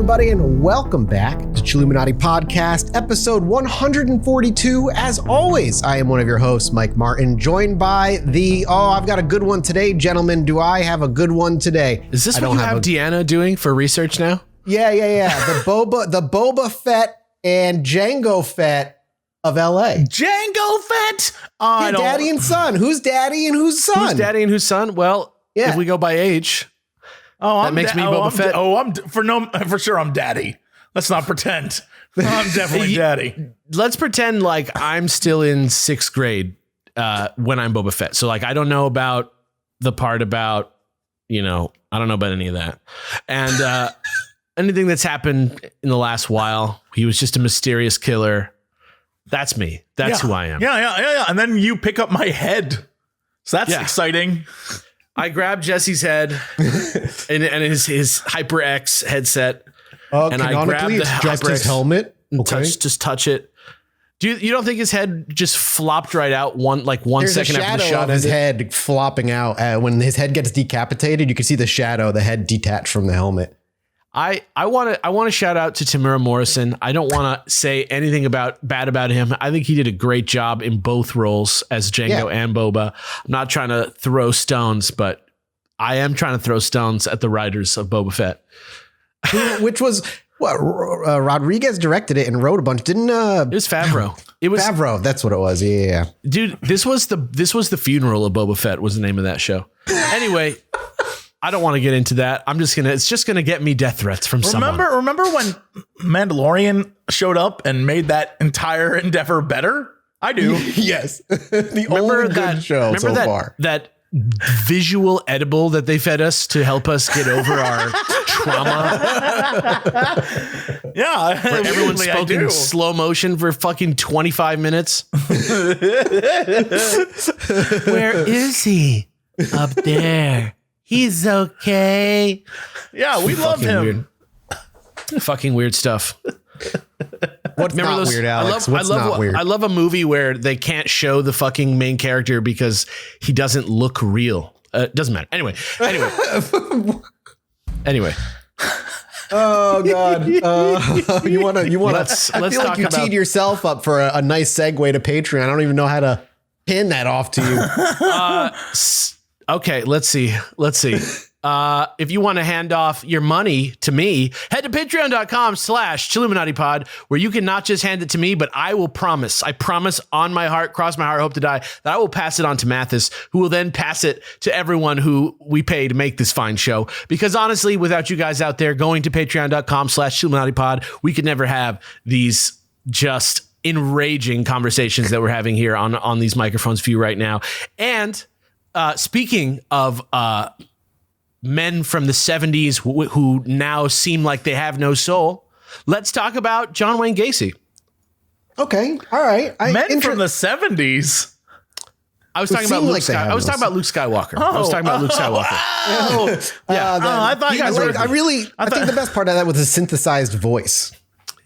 everybody, and welcome back to Chilluminati Podcast, episode 142. As always, I am one of your hosts, Mike Martin, joined by I've got a good one today, gentlemen. Do I have a good one today? Is this what you have Deanna doing for research now? Yeah. The Boba Fett and Jango Fett of LA. Jango Fett? Daddy and son. Who's daddy and who's son? Who's daddy and who's son? Well, if we go by age... that makes me Boba Fett. For sure I'm daddy. Let's not pretend. I'm definitely daddy. Let's pretend like I'm still in 6th grade when I'm Boba Fett. So like I don't know about the part about, I don't know about any of that. And anything that's happened in the last while, he was just a mysterious killer. That's me. That's who I am. Yeah. And then you pick up my head. So that's exciting. I grabbed Jesse's head and his HyperX headset, and I grabbed the just his helmet. Just touch it. You don't think his head just flopped right out There's second after the shot of his head flopping out? When his head gets decapitated, you can see the shadow, the head detached from the helmet. I want to shout out to Tamura Morrison. I don't want to say anything bad about him. I think he did a great job in both roles as Jango and Boba. I'm not trying to throw stones, but I am trying to throw stones at the writers of Boba Fett. Which was what Rodriguez directed it and wrote a bunch. Didn't it was Favreau. It was Favreau. That's what it was. Yeah. Dude, this was the funeral of Boba Fett was the name of that show. Anyway. I don't want to get into that. It's just gonna get me death threats from someone. Remember when Mandalorian showed up and made that entire endeavor better? I do. Yes. The only good show so far. That visual edible that they fed us to help us get over our trauma. Yeah. Where everyone spoke in slow motion for fucking 25 minutes. Where is he? Up there. He's okay. Yeah, we love him. Fucking weird stuff. What's not weird, Alex? What's not weird? I love a movie where they can't show the fucking main character because he doesn't look real. Doesn't matter. Anyway. Oh God! You want to? Let's I feel like you teed yourself up for a nice segue to Patreon. I don't even know how to pin that off to you. Okay, let's see. If you want to hand off your money to me, head to patreon.com/ChilluminatiPod, where you can not just hand it to me, but I promise on my heart, cross my heart, hope to die, that I will pass it on to Mathis, who will then pass it to everyone who we pay to make this fine show. Because honestly, without you guys out there going to patreon.com/ChilluminatiPod, we could never have these just enraging conversations that we're having here on these microphones for you right now. And speaking of men from the 70s who now seem like they have no soul, let's talk about John Wayne Gacy. Okay, all right. Men from the 70s? I was talking about Luke Skywalker. I was talking about Luke Skywalker. I thought you guys were. I think the best part of that was the synthesized voice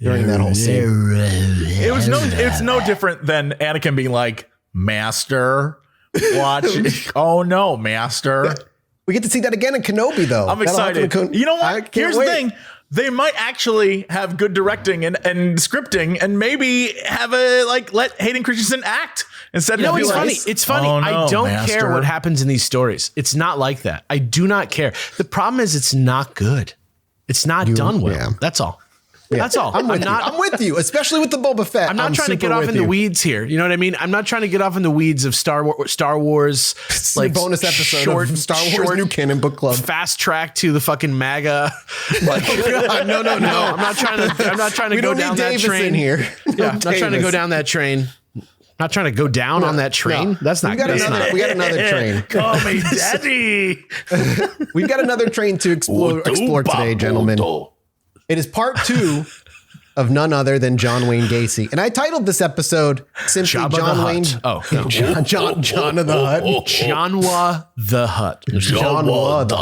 during that whole scene. It's no different than Anakin being like, "Master." Watch. Oh no, Master. We get to see that again in Kenobi, though. I'm excited. You know what? Here's the thing. They might actually have good directing and scripting and maybe have let Hayden Christensen act instead of it's funny. It's funny. Oh, no, I don't Master. care what happens in these stories. It's not like that. I do not care. The problem is it's not good. It's not done well. Yeah. That's all. Yeah. That's all. I'm with you, especially with the Boba Fett. I'm not trying to get off in the weeds here. You know what I mean? I'm not trying to get off in the weeds of Star Wars, like bonus episode of Star Wars New Canon Book Club. Fast track to the fucking MAGA. Like, no. I'm not trying to go down that train here. Yeah, I'm not trying to go down that train. Not trying to go down on that train. No. That's not good. We got another train. Call me daddy. We've got another train to explore today, gentlemen. It is part 2 of none other than John Wayne Gacy. And I titled this episode simply Jabba John Wayne. Oh, no. John of the Hutt. Johnwa the Hutt. Johnwa the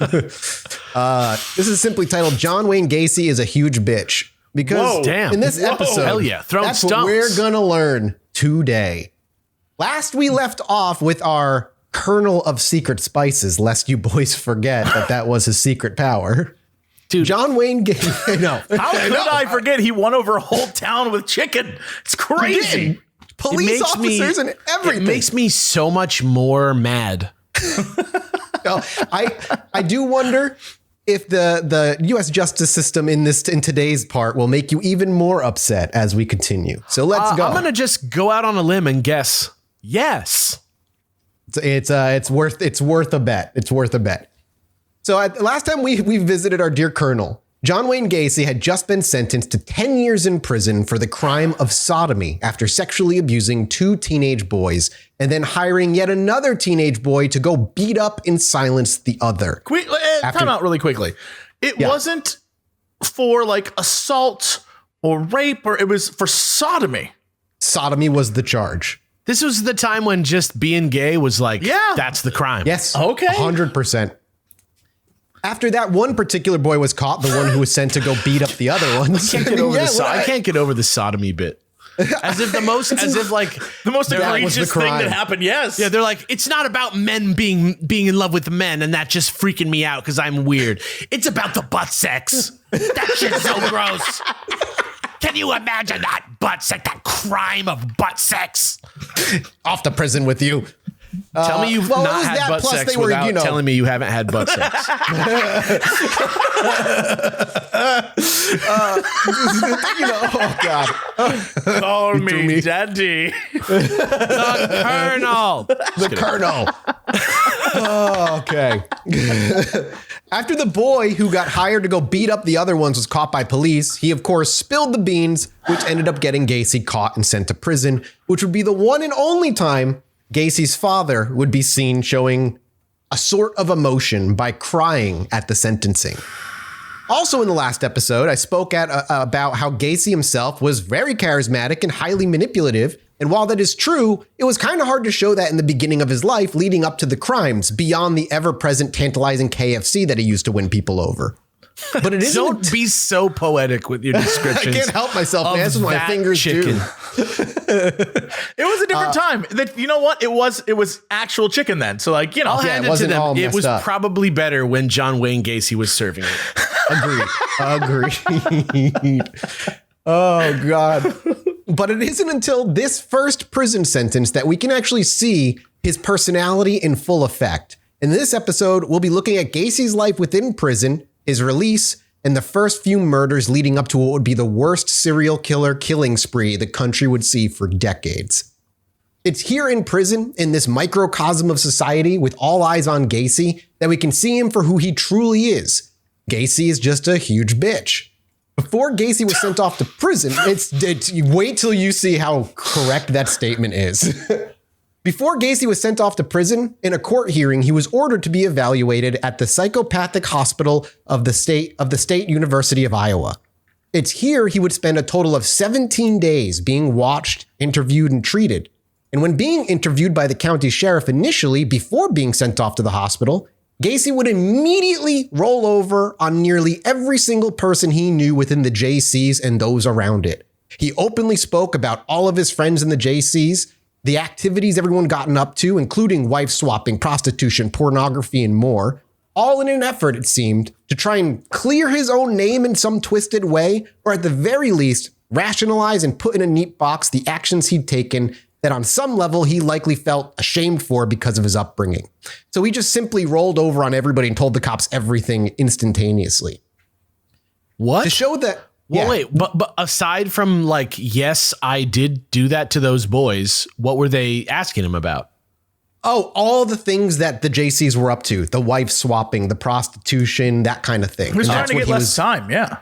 Hutt. This is simply titled John Wayne Gacy is a huge bitch. Because in this episode, hell yeah, that's what we're going to learn today. Last we left off with our Colonel of Secret Spices, lest you boys forget that was his secret power. Dude, John Wayne Gacy. No. How could I forget he won over a whole town with chicken? It's crazy. Police officers and everything. It makes me so much more mad. No, I do wonder if the U.S. justice system in today's part will make you even more upset as we continue. So let's go. I'm gonna just go out on a limb and guess yes. It's worth a bet. It's worth a bet. So last time we visited our dear Colonel, John Wayne Gacy had just been sentenced to 10 years in prison for the crime of sodomy after sexually abusing 2 teenage boys and then hiring yet another teenage boy to go beat up and silence the other. Time out really quickly. It wasn't for like assault or rape, or it was for sodomy. Sodomy was the charge. This was the time when just being gay was like, that's the crime. Yes. Okay. 100%. After that one particular boy was caught, the one who was sent to go beat up the other ones. I can't get over the sodomy bit. As if the most egregious thing that happened. Yes. Yeah. They're like, it's not about men being in love with men and that just freaking me out because I'm weird. It's about the butt sex. That shit's so gross. Can you imagine that butt sex, that crime of butt sex? Off to prison with you. Tell me you've not had butt sex without telling me you haven't had butt sex. Oh God. Call me daddy. The Colonel. The Colonel. Oh, okay. After the boy who got hired to go beat up the other ones was caught by police, he of course spilled the beans, which ended up getting Gacy caught and sent to prison, which would be the one and only time Gacy's father would be seen showing a sort of emotion by crying at the sentencing. Also in the last episode, I spoke about how Gacy himself was very charismatic and highly manipulative. And while that is true, it was kind of hard to show that in the beginning of his life leading up to the crimes, beyond the ever-present tantalizing KFC that he used to win people over. But it isn't. Don't be so poetic with your descriptions. I can't help myself, man. That's what my fingers chicken. do. It was a different time. That, you know what? It was actual chicken then. So like, you know, I'll hand it to them. It was up. Probably better when John Wayne Gacy was serving it. Agreed. Oh God. But it isn't until this first prison sentence that we can actually see his personality in full effect. In this episode, we'll be looking at Gacy's life within prison, his release, and the first few murders leading up to what would be the worst serial killer killing spree the country would see for decades. It's here in prison, in this microcosm of society with all eyes on Gacy, that we can see him for who he truly is. Gacy is just a huge bitch. Before Gacy was sent off to prison, wait till you see how correct that statement is. Before Gacy was sent off to prison, in a court hearing, he was ordered to be evaluated at the psychopathic hospital of the State University of Iowa. It's here he would spend a total of 17 days being watched, interviewed, and treated. And when being interviewed by the county sheriff initially, before being sent off to the hospital, Gacy would immediately roll over on nearly every single person he knew within the JCs and those around it. He openly spoke about all of his friends in the JCs, the activities everyone gotten up to, including wife swapping, prostitution, pornography, and more, all in an effort, it seemed, to try and clear his own name in some twisted way, or at the very least, rationalize and put in a neat box the actions he'd taken that on some level he likely felt ashamed for because of his upbringing. So he just simply rolled over on everybody and told the cops everything instantaneously. What? To show that... Well, wait, but aside from like, yes, I did do that to those boys, what were they asking him about? Oh, all the things that the JCs were up to, the wife swapping, the prostitution, that kind of thing. He was trying to get less time, yeah.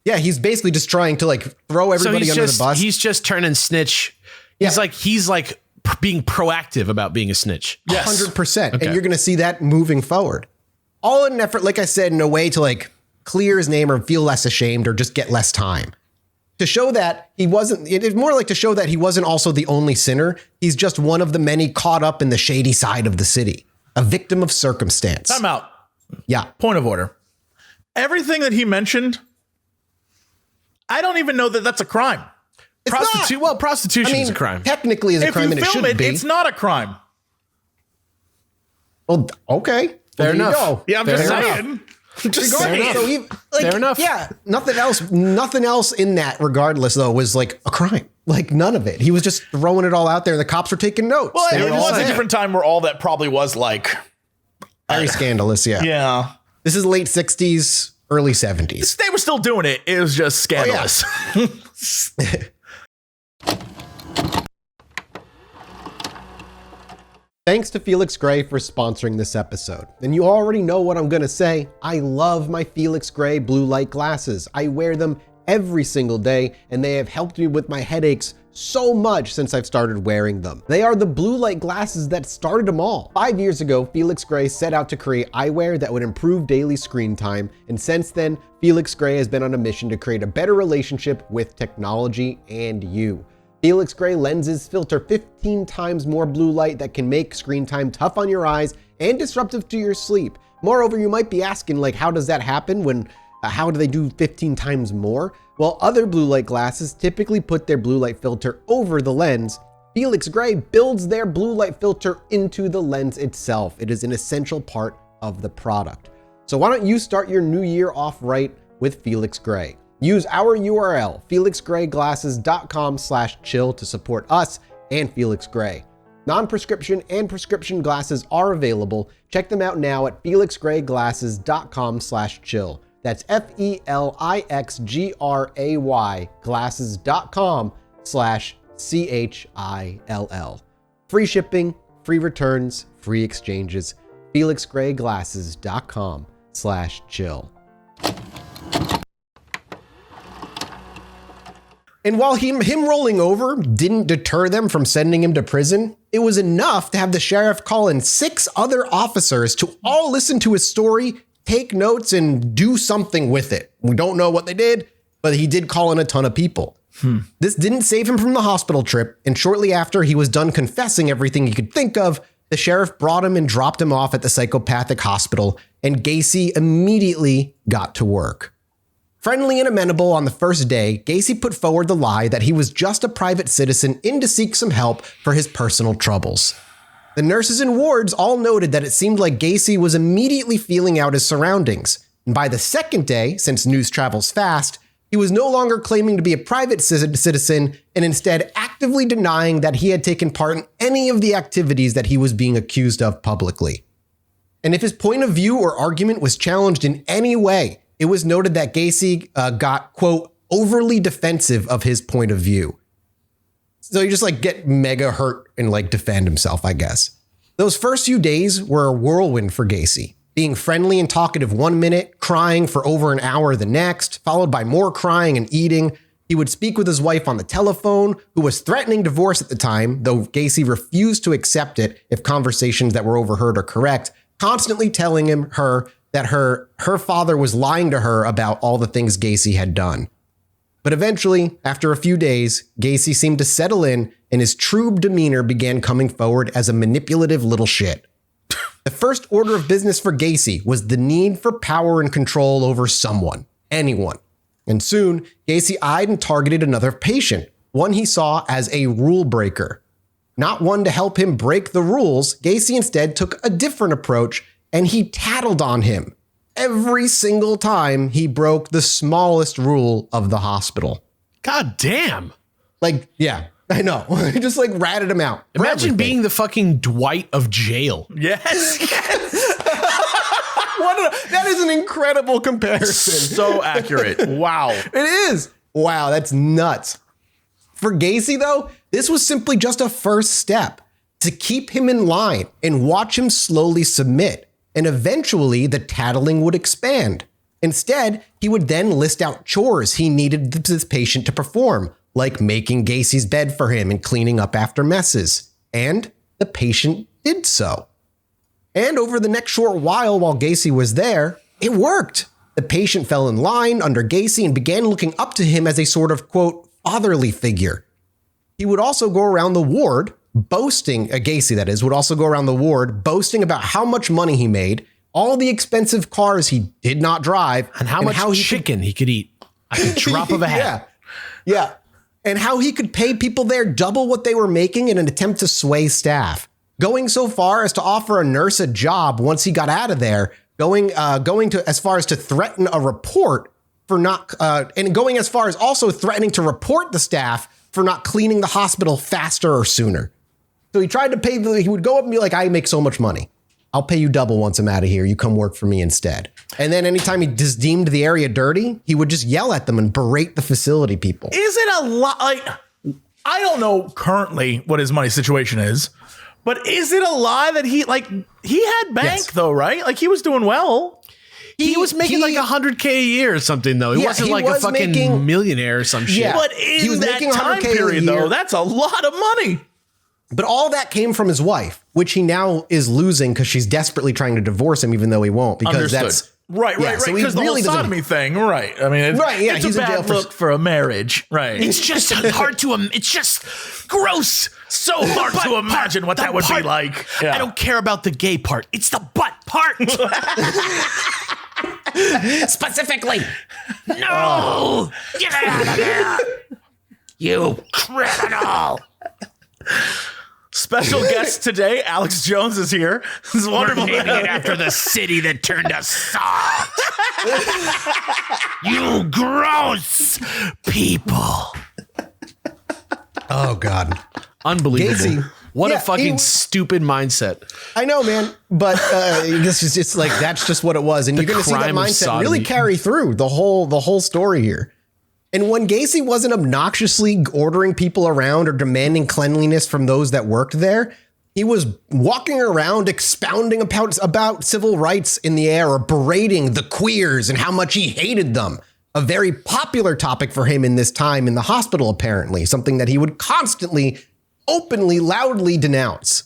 Yeah, he's basically just trying to like throw everybody under the bus. He's just turning snitch. Yeah. He's like being proactive about being a snitch. Yes. 100%. Okay. And you're going to see that moving forward. All in an effort, like I said, in a way to like clear his name or feel less ashamed or just get less time. To show that he wasn't, it's more like to show that he wasn't also the only sinner. He's just one of the many caught up in the shady side of the city, a victim of circumstance. Time out. Yeah. Point of order. Everything that he mentioned, I don't even know that that's a crime. Prostitution is a crime. Technically is a crime and it shouldn't be. It's not a crime. Well, okay. Fair Well, there you enough. go. Yeah, I'm Fair just enough. saying. Just Fair saying. enough. So Fair enough. Yeah, nothing else in that regardless though was like a crime. Like none of it. He was just throwing it all out there. The cops were taking notes. Well, They it were all was a there. different time where all that probably was like, Very scandalous. Yeah. yeah. This is late 60s, early 70s. They were still doing it. It was just scandalous. Thanks to Felix Gray for sponsoring this episode. And you already know what I'm gonna say. I love my Felix Gray blue light glasses. I wear them every single day, and they have helped me with my headaches so much since I've started wearing them. They are the blue light glasses that started them all. 5 years ago, Felix Gray set out to create eyewear that would improve daily screen time, and since then, Felix Gray has been on a mission to create a better relationship with technology and you. Felix Gray lenses filter 15 times more blue light that can make screen time tough on your eyes and disruptive to your sleep. Moreover, you might be asking, like, how does that happen how do they do 15 times more? Well, other blue light glasses typically put their blue light filter over the lens. Felix Gray builds their blue light filter into the lens itself. It is an essential part of the product. So why don't you start your new year off right with Felix Gray? Use our URL, felixgrayglasses.com/chill to support us and Felix Gray. Non-prescription and prescription glasses are available. Check them out now at felixgrayglasses.com/chill. That's FELIXGRAY glasses.com/CHILL. Free shipping, free returns, free exchanges. felixgrayglasses.com/chill. And while him rolling over didn't deter them from sending him to prison, it was enough to have the sheriff call in 6 other officers to all listen to his story, take notes, and do something with it. We don't know what they did, but he did call in a ton of people. This didn't save him from the hospital trip, and shortly after he was done confessing everything he could think of, the sheriff brought him and dropped him off at the psychopathic hospital, and Gacy immediately got to work. Friendly and amenable on the first day, Gacy put forward the lie that he was just a private citizen in to seek some help for his personal troubles. The nurses and wards all noted that it seemed like Gacy was immediately feeling out his surroundings. And by the second day, since news travels fast, he was no longer claiming to be a private citizen and instead actively denying that he had taken part in any of the activities that he was being accused of publicly. And if his point of view or argument was challenged in any way, it was noted that Gacy got, quote, overly defensive of his point of view. So he just like get mega hurt and like defend himself, I guess. Those first few days were a whirlwind for Gacy, being friendly and talkative 1 minute, crying for over an hour the next, followed by more crying and eating. He would speak with his wife on the telephone, who was threatening divorce at the time, though Gacy refused to accept it if conversations that were overheard are correct, constantly telling her that her father was lying to her about all the things Gacy had done. But eventually, after a few days, Gacy seemed to settle in and his true demeanor began coming forward as a manipulative little shit. The first order of business for Gacy was the need for power and control over someone, anyone. And soon, Gacy eyed and targeted another patient, one he saw as a rule breaker. Not one to help him break the rules, Gacy instead took a different approach and he tattled on him every single time he broke the smallest rule of the hospital. God damn. Like, yeah, I know. He just like ratted him out. Imagine being the fucking Dwight of jail. Yes. That is an incredible comparison. So accurate. Wow. It is. Wow, that's nuts. For Gacy, though, this was simply just a first step to keep him in line and watch him slowly submit. And eventually, the tattling would expand. Instead, he would then list out chores he needed this patient to perform, like making Gacy's bed for him and cleaning up after messes. And the patient did so. And over the next short while Gacy was there, it worked. The patient fell in line under Gacy and began looking up to him as a sort of, quote, fatherly figure. He would also go around the ward boasting, Gacy that is, would also go around the ward boasting about how much money he made, all the expensive cars he did not drive, and how much chicken he could eat at the drop of a hat. Yeah. And how he could pay people there double what they were making in an attempt to sway staff. going so far as to offer a nurse a job once he got out of there, going to as far as to threaten a report for not and going as far as also threatening to report the staff for not cleaning the hospital faster or sooner. So he tried to pay, he would go up and be like, I make so much money. I'll pay you double once I'm out of here. You come work for me instead. And then anytime he just deemed the area dirty, he would just yell at them and berate the facility people. Is it a lot? Like, I don't know currently what his money situation is, but is it a lie that he had bank though, right? Like he was doing well. He was making like $100K a year or something, though. He wasn't like a fucking millionaire or some shit. Yeah, but in that time period, though, that's a lot of money. But all that came from his wife, which he now is losing because she's desperately trying to divorce him, even though he won't. Because Understood. that's right. So because the whole sodomy thing, right? I mean, it's he's a in jail bad look for a marriage, right? It's just hard to. It's just gross. So hard to imagine what that would be like. I don't care about the gay part. It's the butt part. specifically. No, get out of there, you criminal. Special guest today, Alex Jones is here. This is wonderful. We're naming it after the city that turned us soft. You gross people. Oh, God. Unbelievable. Gacy. What a fucking stupid mindset. I know, man. But this is just like, that's just what it was. And you're going to see that mindset really carry through the whole story here. And when Gacy wasn't obnoxiously ordering people around or demanding cleanliness from those that worked there, he was walking around expounding about civil rights in the air or berating the queers and how much he hated them. A very popular topic for him in this time in the hospital, apparently, something that he would constantly, openly, loudly denounce.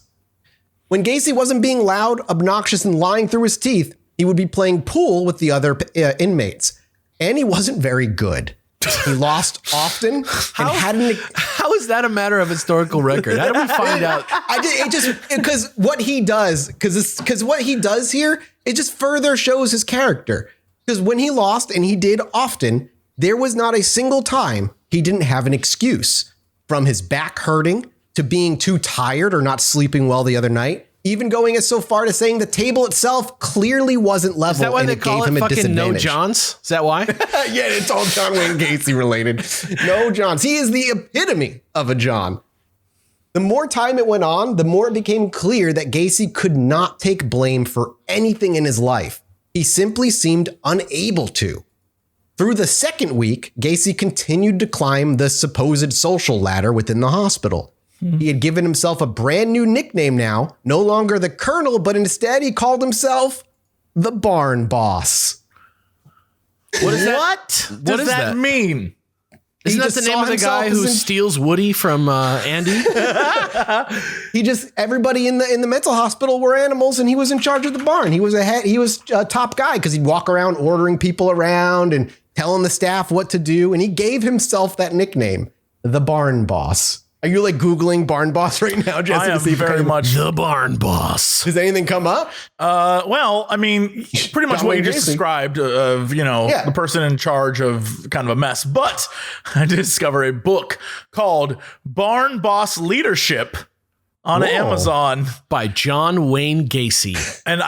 When Gacy wasn't being loud, obnoxious, and lying through his teeth, he would be playing pool with the other inmates. And he wasn't very good. He lost often. How is that a matter of historical record? How do we find out? Because what he does here, it just further shows his character. Because when he lost, and he did often, there was not a single time he didn't have an excuse. From his back hurting to being too tired or not sleeping well the other night, even going as so far to saying the table itself clearly wasn't level. Is that why and they it call gave him it a fucking disadvantage. No Johns? Is that why? Yeah, it's all John Wayne Gacy related. No Johns. He is the epitome of a John. The more time it went on, the more it became clear that Gacy could not take blame for anything in his life. He simply seemed unable to. Through the second week, Gacy continued to climb the supposed social ladder within the hospital. He had given himself a brand new nickname now, no longer the Colonel, but instead he called himself the Barn Boss. What is that? What does that mean? Isn't that the name of the guy who steals Woody from Andy? Everybody in the mental hospital were animals, and he was in charge of the barn. He was a top guy because he'd walk around ordering people around and telling the staff what to do. And he gave himself that nickname, the Barn Boss. Are you like Googling Barn Boss right now, Jesse? I am very much the Barn Boss. Does anything come up? Well, I mean, pretty much what you just described of, the person in charge of kind of a mess. But I did discover a book called Barn Boss Leadership on Amazon by John Wayne Gacy. And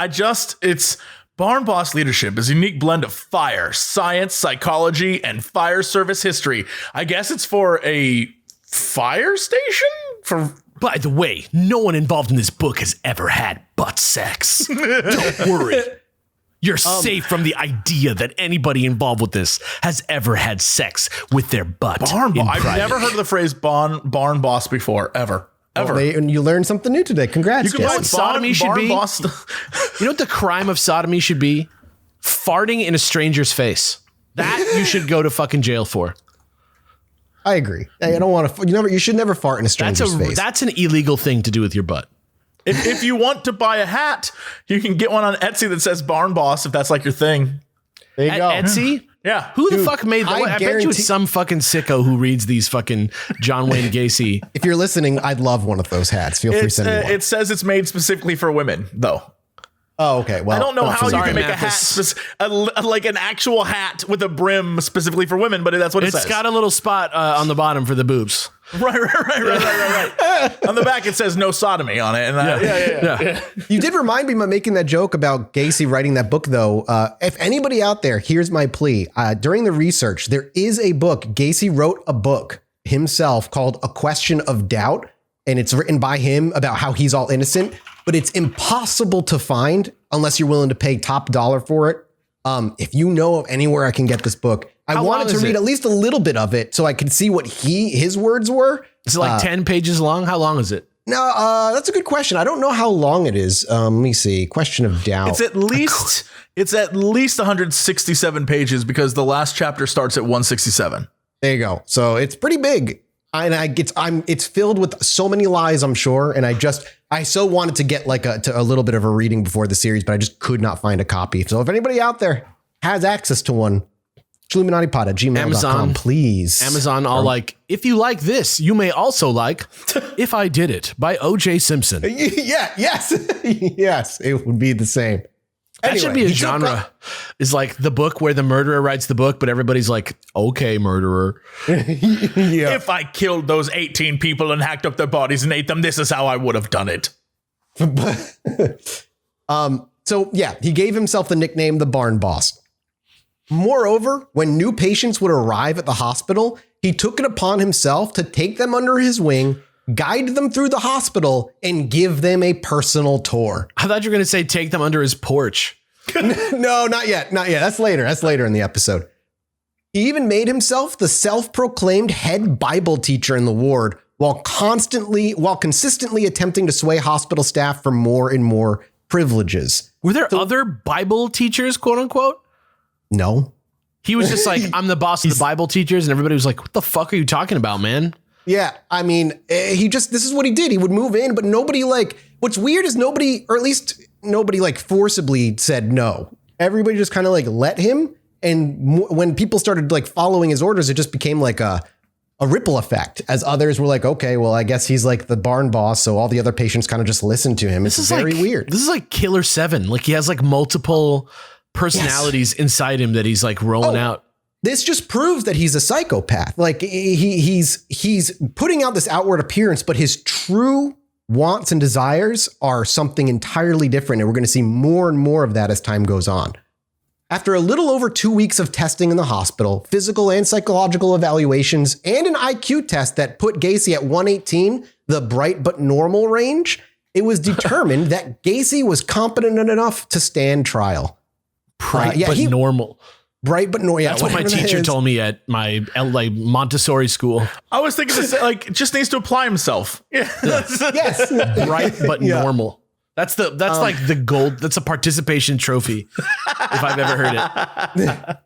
it's Barn Boss Leadership is a unique blend of fire, science, psychology, and fire service history. I guess it's for a fire station? By the way, no one involved in this book has ever had butt sex. Don't worry. You're safe from the idea that anybody involved with this has ever had sex with their butt. Barn boss. I've never heard of the phrase barn boss before, ever. And you learned something new today. Congrats, you know what sodomy should be? You know what the crime of sodomy should be? Farting in a stranger's face. That you should go to fucking jail for. I agree. I don't want to. You should never fart in a stranger's face. That's an illegal thing to do with your butt. If you want to buy a hat, you can get one on Etsy that says Barn Boss. If that's like your thing, there you go. Etsy. Yeah. Who the fuck made that? I bet you it's some fucking sicko who reads these fucking John Wayne Gacy. If you're listening, I'd love one of those hats. Feel free to send me one. It says it's made specifically for women, though. Oh, okay. Well, I don't know how you can make Mathis. a hat, like an actual hat with a brim specifically for women, but that's what it says. It's got a little spot on the bottom for the boobs. Right. On the back, it says no sodomy on it. And yeah. You did remind me by making that joke about Gacy writing that book, though. If anybody out there, here's my plea. During the research, there is a book. Gacy wrote a book himself called A Question of Doubt, and it's written by him about how he's all innocent, but it's impossible to find unless you're willing to pay top dollar for it. If you know of anywhere I can get this book, I wanted to read at least a little bit of it so I could see what his words were. Is it like 10 pages long? How long is it? No, that's a good question. I don't know how long it is. Let me see. Question of Doubt. It's at least 167 pages because the last chapter starts at 167. There you go. So it's pretty big. And it's filled with so many lies, I'm sure. And I so wanted to get like a little bit of a reading before the series, but I just could not find a copy. So if anybody out there has access to one, ChilluminatiPod@gmail.com, please. Amazon, like, if you like this, you may also like If I Did It by O.J. Simpson. Yes, it would be the same. That should be a genre. Is like the book where the murderer writes the book, but everybody's like, okay, murderer. If I killed those 18 people and hacked up their bodies and ate them, this is how I would have done it. So yeah, he gave himself the nickname the Barn Boss. Moreover, when new patients would arrive at the hospital, he took it upon himself to take them under his wing, guide them through the hospital, and give them a personal tour. I thought you were going to say take them under his porch. No, not yet. That's later in the episode. He even made himself the self-proclaimed head Bible teacher in the ward while consistently attempting to sway hospital staff for more and more privileges. Were there other Bible teachers, quote unquote? No. He was just like, I'm the boss of the Bible teachers. And everybody was like, what the fuck are you talking about, man? Yeah, I mean, this is what he did. He would move in, but nobody what's weird is nobody forcibly said no. Everybody just kind of let him. And when people started following his orders, it just became like a ripple effect as others were like, okay, well, I guess he's like the barn boss. So all the other patients kind of just listen to him. It's very weird. This is like Killer 7. Like he has multiple personalities inside him that he's rolling out. This just proves that he's a psychopath. He's putting out this outward appearance, but his true wants and desires are something entirely different. And we're going to see more and more of that as time goes on. After a little over 2 weeks of testing in the hospital, physical and psychological evaluations, and an IQ test that put Gacy at 118, the bright but normal range, it was determined that Gacy was competent enough to stand trial. Normal. Bright but normal. Yeah, that's what my teacher told me at my Montessori school. I was thinking just needs to apply himself. Yeah. Yes. Bright but normal. That's like the gold. That's a participation trophy, if I've ever heard it.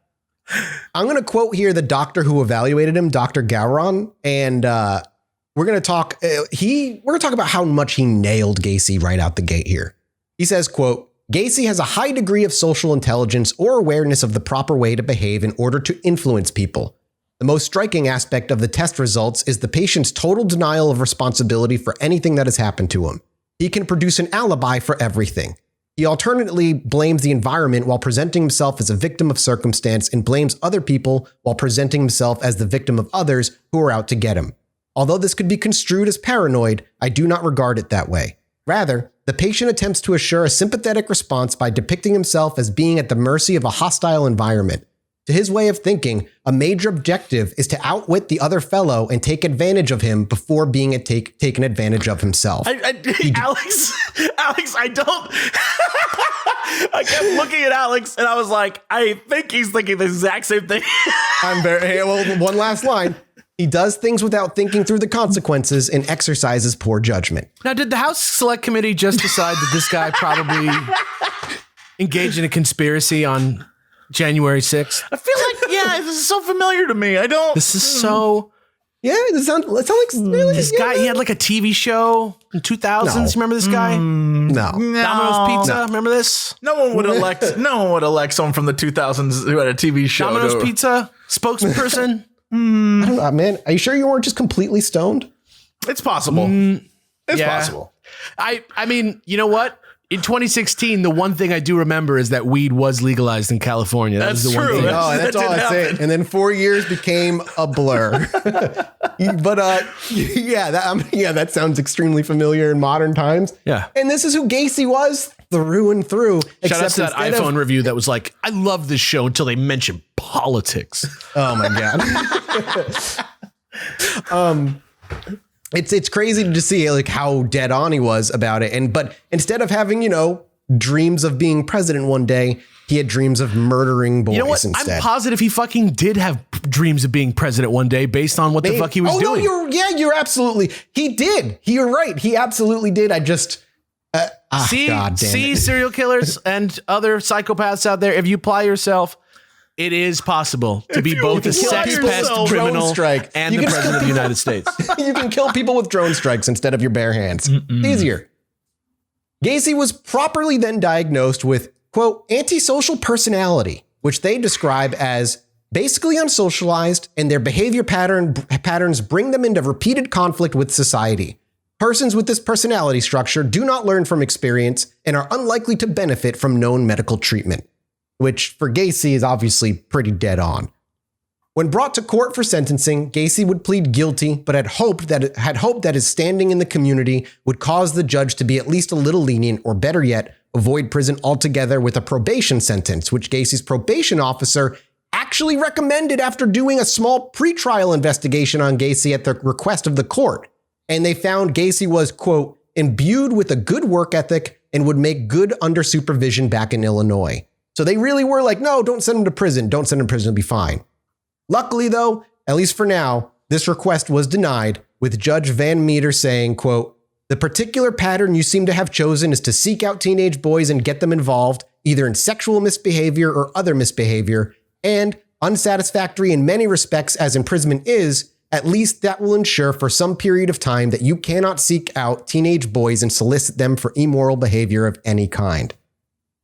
I'm going to quote here the doctor who evaluated him, Dr. Gowron, and we're going to talk. We're going to talk about how much he nailed Gacy right out the gate here. He says, "Quote: Gacy has a high degree of social intelligence or awareness of the proper way to behave in order to influence people. The most striking aspect of the test results is the patient's total denial of responsibility for anything that has happened to him. He can produce an alibi for everything. He alternately blames the environment while presenting himself as a victim of circumstance and blames other people while presenting himself as the victim of others who are out to get him. Although this could be construed as paranoid, I do not regard it that way. Rather, the patient attempts to assure a sympathetic response by depicting himself as being at the mercy of a hostile environment. To his way of thinking, a major objective is to outwit the other fellow and take advantage of him before being taken advantage of himself." Alex, I don't. I kept looking at Alex and I was like, I think he's thinking the exact same thing. One last line. He does things without thinking through the consequences and exercises poor judgment. Now, did the House Select Committee just decide that this guy probably engaged in a conspiracy on January 6th? I feel like, this is so familiar to me. This is so. Yeah, it sounds like really. This guy, he had a TV show in 2000s. No. You remember this guy? No. Domino's Pizza. Remember this? No one would elect someone from the 2000s who had a TV show. Domino's Pizza spokesperson. I don't know, man. Are you sure you weren't just completely stoned? It's possible. It's possible. I mean, you know what? In 2016, the one thing I do remember is that weed was legalized in California. That was the one thing. That's all I'd say. And then 4 years became a blur. But that sounds extremely familiar in modern times. Yeah. And this is who Gacy was through and through. Shout out to that iPhone review that was like, I love this show until they mention politics. Oh my God. It's crazy to see like how dead on he was about it. But instead of having, dreams of being president one day, he had dreams of murdering boys instead. I'm positive he fucking did have dreams of being president one day based on what the fuck he was doing. No, you're absolutely. He did. You're right. He absolutely did. I just see serial killers and other psychopaths out there. If you apply yourself, it is possible to be both a sex pest criminal and the president of the United States. You can kill people with drone strikes instead of your bare hands. Easier. Gacy was properly then diagnosed with, quote, antisocial personality, which they describe as basically unsocialized, and their behavior patterns bring them into repeated conflict with society. Persons with this personality structure do not learn from experience and are unlikely to benefit from known medical treatment, which for Gacy is obviously pretty dead on. When brought to court for sentencing, Gacy would plead guilty, but had hoped that his standing in the community would cause the judge to be at least a little lenient, or better yet, avoid prison altogether with a probation sentence, which Gacy's probation officer actually recommended after doing a small pretrial investigation on Gacy at the request of the court. And they found Gacy was, quote, imbued with a good work ethic and would make good under supervision back in Illinois. So they really were like, no, don't send him to prison. Don't send him to prison. It'll be fine. Luckily, though, at least for now, this request was denied, with Judge Van Meter saying, quote, the particular pattern you seem to have chosen is to seek out teenage boys and get them involved, either in sexual misbehavior or other misbehavior, and unsatisfactory in many respects as imprisonment is, at least that will ensure for some period of time that you cannot seek out teenage boys and solicit them for immoral behavior of any kind.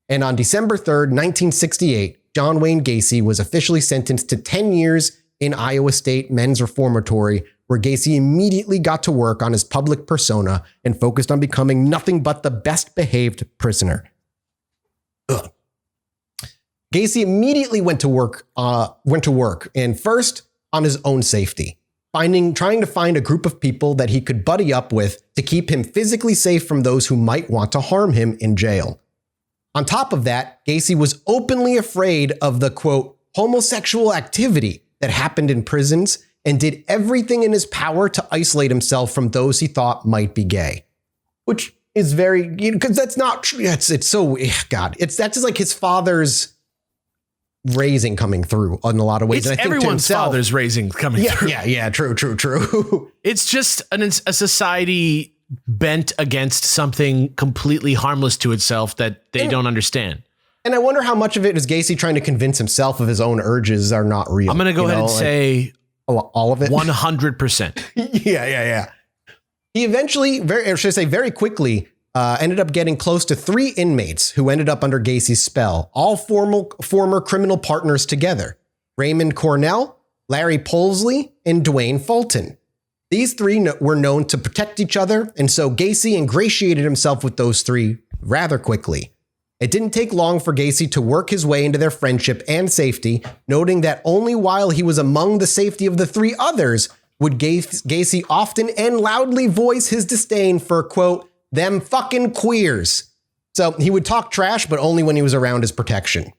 And on December 3rd, 1968, John Wayne Gacy was officially sentenced to 10 years in Iowa State Men's Reformatory, where Gacy immediately got to work on his public persona and focused on becoming nothing but the best behaved prisoner. Ugh. Gacy immediately went to work, and first on his own safety, trying to find a group of people that he could buddy up with to keep him physically safe from those who might want to harm him in jail. On top of that, Gacy was openly afraid of the, quote, homosexual activity that happened in prisons and did everything in his power to isolate himself from those he thought might be gay, which is very, because that's not true. It's so, God, that's just like his father's raising coming through in a lot of ways. It's, and I think everyone's father's raising coming through. Yeah, true. It's just a society bent against something completely harmless to itself that they don't understand. And I wonder how much of it is Gacy trying to convince himself of his own urges are not real. I'm going to go ahead and say all of it. 100%. Yeah. He eventually, very quickly, ended up getting close to 3 inmates who ended up under Gacy's spell, all former criminal partners together: Raymond Cornell, Larry Polsley, and Dwayne Fulton. These 3 were known to protect each other, and so Gacy ingratiated himself with those 3 rather quickly. It didn't take long for Gacy to work his way into their friendship and safety, noting that only while he was among the safety of the 3 others would Gacy often and loudly voice his disdain for, quote, them fucking queers. So he would talk trash, but only when he was around his protection.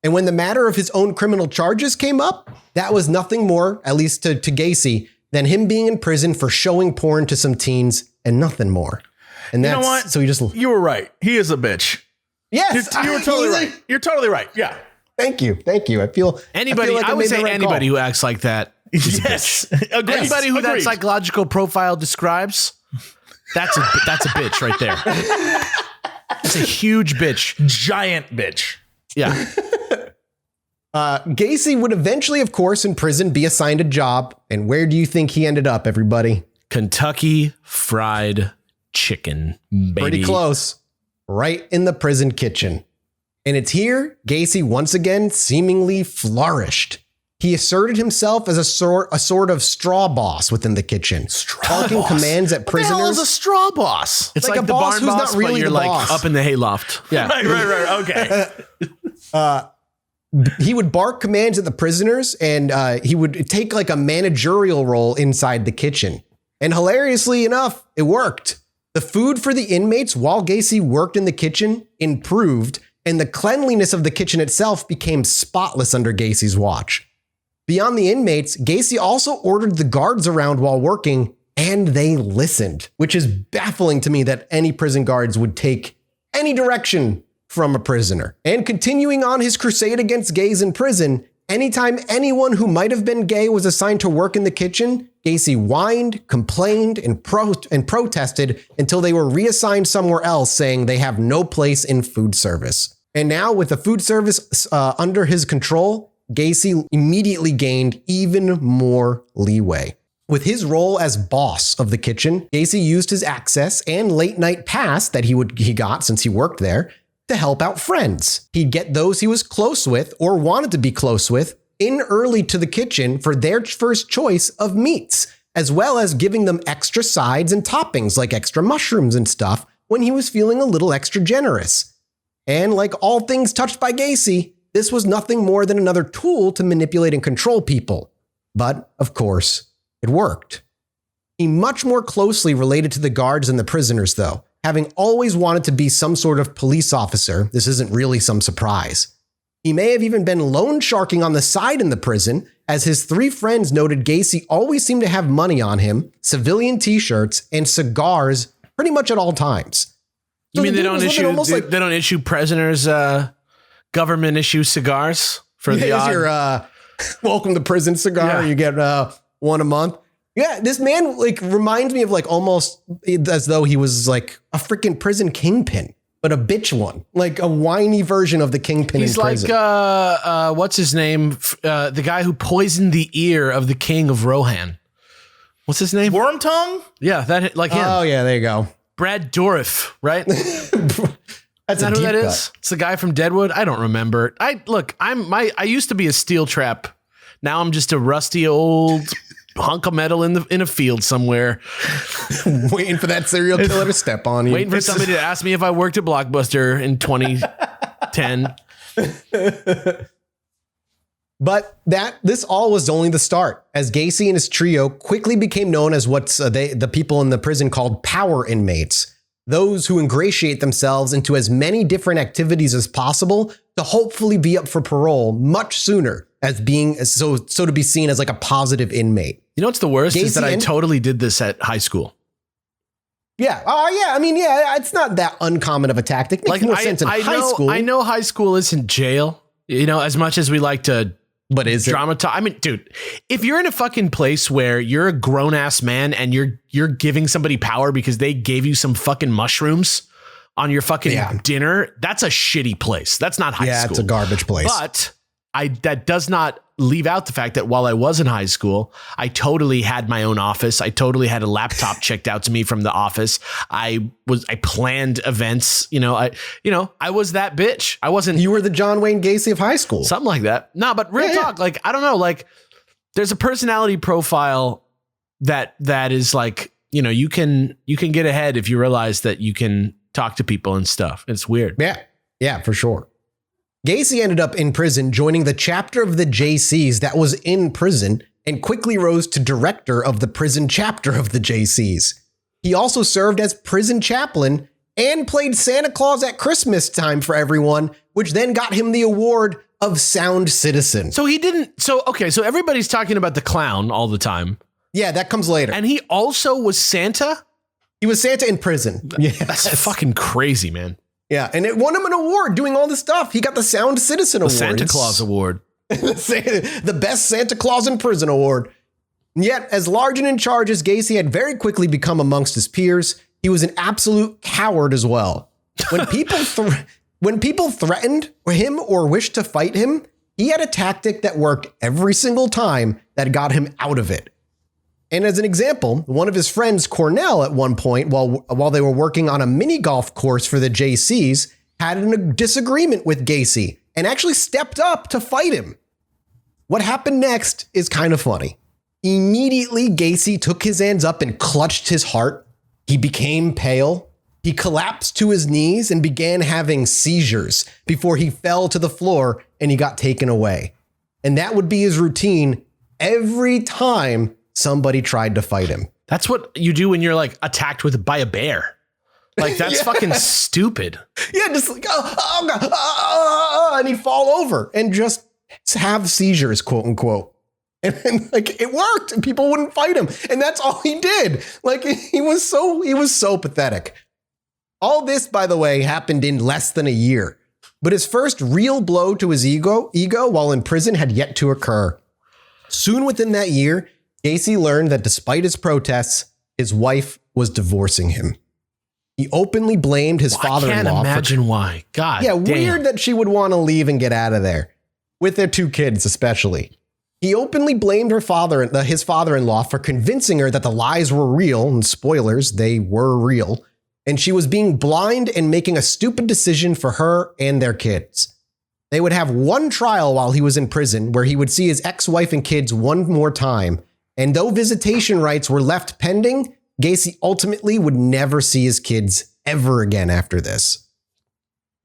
And when the matter of his own criminal charges came up, that was nothing more, at least to Gacy, than him being in prison for showing porn to some teens and nothing more. And that's, you know what? So you were right. He is a bitch. Yes, you were totally right. You're totally right. Yeah. Thank you. I would say anybody who acts like that is a bitch. Anybody who that psychological profile describes, that's a bitch right there. It's a huge bitch. Giant bitch. Yeah. Gacy would eventually, of course, in prison be assigned a job. And where do you think he ended up, everybody? Kentucky Fried Chicken, baby. Pretty close. Right in the prison kitchen. And it's here Gacy once again seemingly flourished. He asserted himself as a sort of straw boss within the kitchen, barking commands at prisoners. What the hell is a straw boss? It's like like a the boss barn who's boss, not really but you're the like boss. up in the hayloft. Yeah. Right. Okay. He would bark commands at the prisoners, and he would take like a managerial role inside the kitchen. And hilariously enough, it worked. The food for the inmates while Gacy worked in the kitchen improved, and the cleanliness of the kitchen itself became spotless under Gacy's watch. Beyond the inmates, Gacy also ordered the guards around while working, and they listened, which is baffling to me that any prison guards would take any direction from a prisoner. And continuing on his crusade against gays in prison, anytime anyone who might have been gay was assigned to work in the kitchen, Gacy whined, complained, and protested until they were reassigned somewhere else, saying they have no place in food service. And now, with the food service under his control, Gacy immediately gained even more leeway. With his role as boss of the kitchen, Gacy used his access and late night pass that he got since he worked there to help out friends. He'd get those he was close with or wanted to be close with in early to the kitchen for their first choice of meats, as well as giving them extra sides and toppings like extra mushrooms and stuff when he was feeling a little extra generous. And like all things touched by Gacy, this was nothing more than another tool to manipulate and control people. But, of course, it worked. He much more closely related to the guards and the prisoners, though, having always wanted to be some sort of police officer. This isn't really some surprise. He may have even been loan sharking on the side in the prison, as his three friends noted Gacy always seemed to have money on him, civilian t-shirts, and cigars pretty much at all times. You mean they don't issue prisoners government issue cigars for the odd? Your welcome to prison cigar. Yeah. You get one a month. Yeah, this man like reminds me of like almost as though he was like a freaking prison kingpin, but a bitch one, like a whiny version of the kingpin. He's in prison. Like what's his name? The guy who poisoned the ear of the king of Rohan. What's his name? Wormtongue? Yeah, that like him. Oh yeah, there you go. Brad Dourif, right? That's who that cut. is? It's the guy from Deadwood. I don't remember. I used to be a steel trap. Now I'm just a rusty old hunk of metal in a field somewhere, waiting for that serial killer to step on you. Waiting for somebody to ask me if I worked at Blockbuster in 2010. But this all was only the start, as Gacy and his trio quickly became known as what the people in the prison called power inmates. Those who ingratiate themselves into as many different activities as possible to hopefully be up for parole much sooner, as being so to be seen as like a positive inmate. You know what's the worst is that I totally did this at high school. Yeah. Oh, yeah. I mean, yeah, it's not that uncommon of a tactic. It makes more sense in high school. I know high school isn't jail, you know, as much as we like to. But is dramatize? I mean, dude, if you're in a fucking place where you're a grown ass man and you're giving somebody power because they gave you some fucking mushrooms on your fucking dinner, that's a shitty place. That's not high school. Yeah, it's a garbage place. But that does not leave out the fact that while I was in high school, I totally had my own office. I totally had a laptop checked out to me from the office. I planned events. I was that bitch. I wasn't. You were the John Wayne Gacy of high school. Something like that. No, but real talk. Like, I don't know. Like, there's a personality profile that is like, you can get ahead if you realize that you can talk to people and stuff. It's weird. Yeah, for sure. Gacy ended up in prison, joining the chapter of the JCs that was in prison, and quickly rose to director of the prison chapter of the JCs. He also served as prison chaplain and played Santa Claus at Christmas time for everyone, which then got him the award of Sound Citizen. So so everybody's talking about the clown all the time. Yeah, that comes later. And he also was Santa? He was Santa in prison. Yeah, that's fucking crazy, man. Yeah, and it won him an award doing all this stuff. He got the Sound Citizen Award. The Santa Claus Award. The best Santa Claus in prison award. Yet, as large and in charge as Gacy had very quickly become amongst his peers, he was an absolute coward as well. When people threatened him or wished to fight him, he had a tactic that worked every single time that got him out of it. And as an example, one of his friends, Cornell, at one point, while they were working on a mini golf course for the JCs, had a disagreement with Gacy and actually stepped up to fight him. What happened next is kind of funny. Immediately, Gacy took his hands up and clutched his heart. He became pale. He collapsed to his knees and began having seizures before he fell to the floor and he got taken away. And that would be his routine every time somebody tried to fight him. That's what you do when you're like attacked by a bear. Like that's fucking stupid. Yeah, just like, oh God, and he'd fall over and just have seizures, quote unquote. And like it worked and people wouldn't fight him. And that's all he did. Like he was so pathetic. All this, by the way, happened in less than a year. But his first real blow to his ego while in prison had yet to occur. Soon within that year, Gacy learned that despite his protests, his wife was divorcing him. He openly blamed his father-in-law. I can't imagine why. God yeah, damn. Weird that she would want to leave and get out of there. With their 2 kids, especially. He openly blamed his father-in-law for convincing her that the lies were real, and spoilers, they were real, and she was being blind and making a stupid decision for her and their kids. They would have one trial while he was in prison where he would see his ex-wife and kids one more time, and though visitation rights were left pending, Gacy ultimately would never see his kids ever again after this.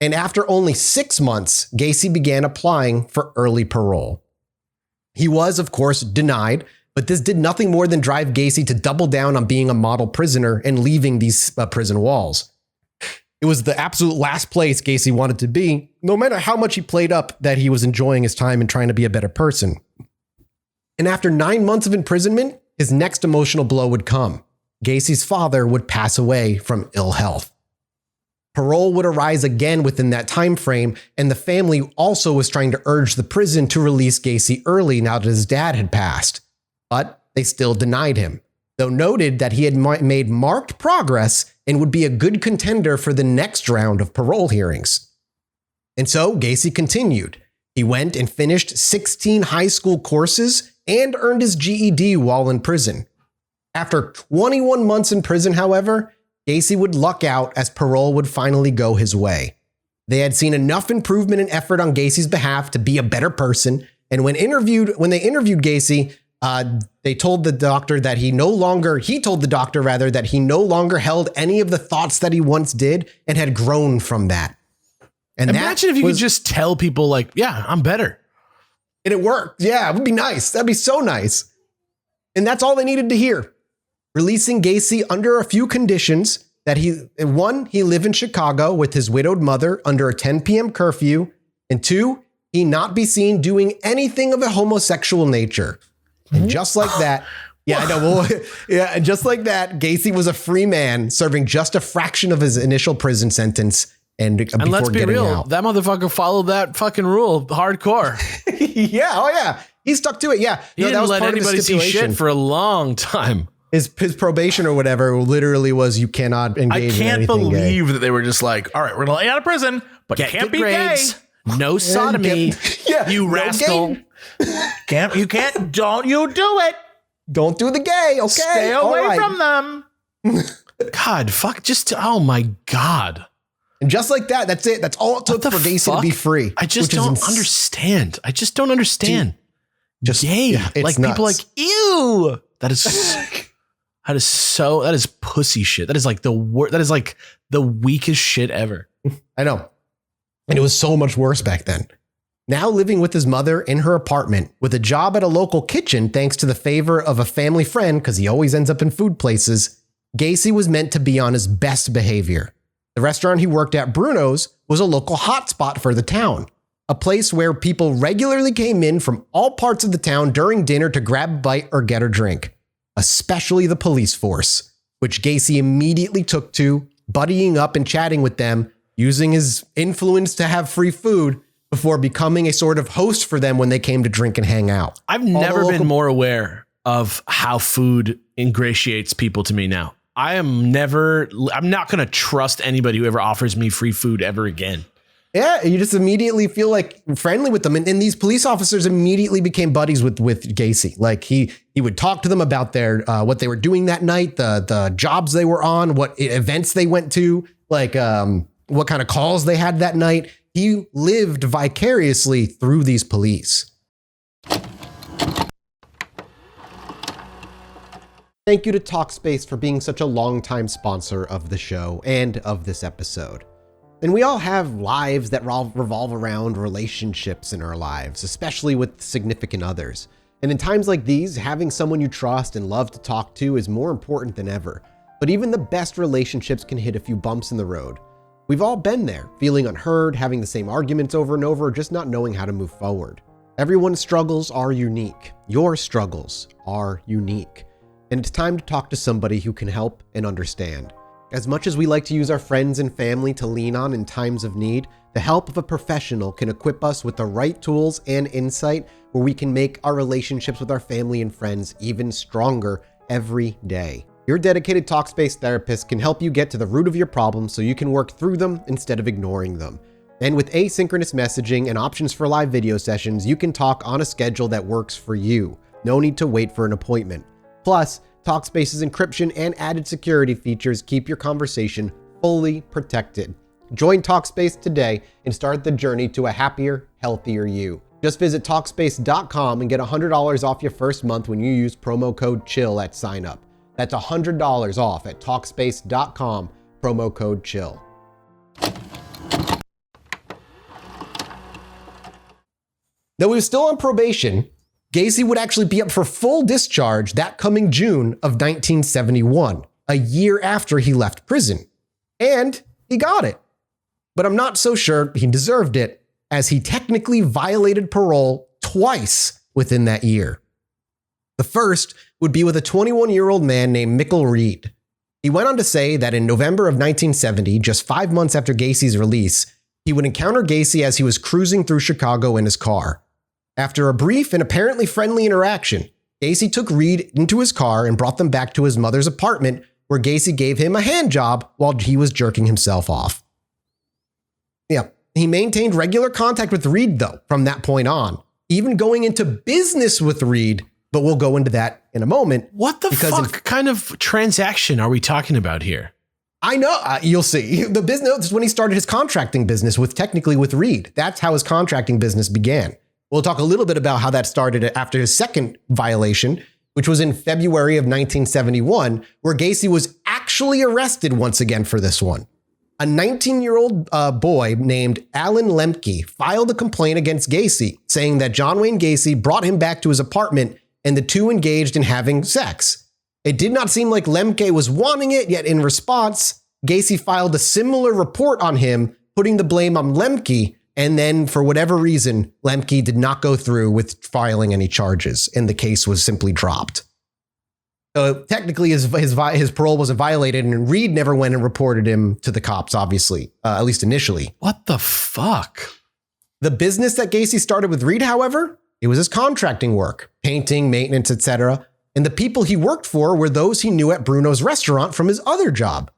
And after only 6 months, Gacy began applying for early parole. He was, of course, denied, but this did nothing more than drive Gacy to double down on being a model prisoner and leaving these prison walls. It was the absolute last place Gacy wanted to be, no matter how much he played up that he was enjoying his time and trying to be a better person. And after 9 months of imprisonment, his next emotional blow would come. Gacy's father would pass away from ill health. Parole would arise again within that time frame, and the family also was trying to urge the prison to release Gacy early now that his dad had passed. But they still denied him, though noted that he had made marked progress and would be a good contender for the next round of parole hearings. And so Gacy continued. He went and finished 16 high school courses and earned his GED while in prison. After 21 months in prison, however, Gacy would luck out as parole would finally go his way. They had seen enough improvement and effort on Gacy's behalf to be a better person, and when they interviewed Gacy, they told the doctor that he told the doctor that he no longer held any of the thoughts that he once did and had grown from that. And imagine if you could just tell people like, yeah, I'm better. And it worked. Yeah, it would be nice. That'd be so nice. And that's all they needed to hear. Releasing Gacy under a few conditions that he live in Chicago with his widowed mother under a 10 p.m. curfew, and 2, he not be seen doing anything of a homosexual nature. And just like that, just like that, Gacy was a free man serving just a fraction of his initial prison sentence. And let's be real, that motherfucker followed that fucking rule hardcore. yeah. He stuck to it. Yeah. He didn't let anybody see shit for a long time. His probation or whatever literally was you cannot engage in anything. I can't believe that they were just like, all right, we're going to let you out of prison, but you can't be grades. Gay. No sodomy. You rascal. Don't you do it. Don't do the gay. Okay. Stay away from them. God, fuck. Oh my God. And just like that, that's it. That's all it took for Gacy to be free. I just don't understand. Just gay. Yeah, like nuts. People like, ew. That is pussy shit. That is like the weakest shit ever. I know. And it was so much worse back then. Now living with his mother in her apartment with a job at a local kitchen, thanks to the favor of a family friend, because he always ends up in food places, Gacy was meant to be on his best behavior. The restaurant he worked at, Bruno's, was a local hotspot for the town, a place where people regularly came in from all parts of the town during dinner to grab a bite or get a drink, especially the police force, which Gacy immediately took to, buddying up and chatting with them, using his influence to have free food before becoming a sort of host for them when they came to drink and hang out. I've never been more aware of how food ingratiates people to me now. I'm not going to trust anybody who ever offers me free food ever again. Yeah, you just immediately feel like friendly with them. And these police officers immediately became buddies with Gacy. Like he would talk to them about their what they were doing that night, the jobs they were on, what events they went to, like what kind of calls they had that night. He lived vicariously through these police. Thank you to Talkspace for being such a longtime sponsor of the show and of this episode. And we all have lives that revolve around relationships in our lives, especially with significant others. And in times like these, having someone you trust and love to talk to is more important than ever. But even the best relationships can hit a few bumps in the road. We've all been there, feeling unheard, having the same arguments over and over, just not knowing how to move forward. Everyone's struggles are unique. Your struggles are unique. And it's time to talk to somebody who can help and understand. As much as we like to use our friends and family to lean on in times of need, the help of a professional can equip us with the right tools and insight where we can make our relationships with our family and friends even stronger every day. Your dedicated Talkspace therapist can help you get to the root of your problems so you can work through them instead of ignoring them. And with asynchronous messaging and options for live video sessions, you can talk on a schedule that works for you. No need to wait for an appointment. Plus, Talkspace's encryption and added security features keep your conversation fully protected. Join Talkspace today and start the journey to a happier, healthier you. Just visit Talkspace.com and get $100 off your first month when you use promo code CHILL at sign up. That's $100 off at Talkspace.com, promo code CHILL. Though he was still on probation, Gacy would actually be up for full discharge that coming June of 1971, a year after he left prison. And he got it. But I'm not so sure he deserved it, as he technically violated parole twice within that year. The first would be with a 21-year-old man named Mickle Reed. He went on to say that in November of 1970, just 5 months after Gacy's release, he would encounter Gacy as he was cruising through Chicago in his car. After a brief and apparently friendly interaction, Gacy took Reed into his car and brought them back to his mother's apartment, where Gacy gave him a hand job while he was jerking himself off. Yeah, he maintained regular contact with Reed, though, from that point on, even going into business with Reed, but we'll go into that in a moment. What the fuck kind of transaction are we talking about here? I know, you'll see. The business is when he started his contracting business with Reed. That's how his contracting business began. We'll talk a little bit about how that started after his second violation, which was in February of 1971, where Gacy was actually arrested once again for this one. A 19-year-old boy named Alan Lemke filed a complaint against Gacy, saying that John Wayne Gacy brought him back to his apartment and the two engaged in having sex. It did not seem like Lemke was wanting it, yet in response, Gacy filed a similar report on him, putting the blame on Lemke, and then for whatever reason, Lemke did not go through with filing any charges, and the case was simply dropped. So technically, his parole wasn't violated, and Reed never went and reported him to the cops, obviously, at least initially. What the fuck? The business that Gacy started with Reed, however, it was his contracting work, painting, maintenance, etc. And the people he worked for were those he knew at Bruno's restaurant from his other job.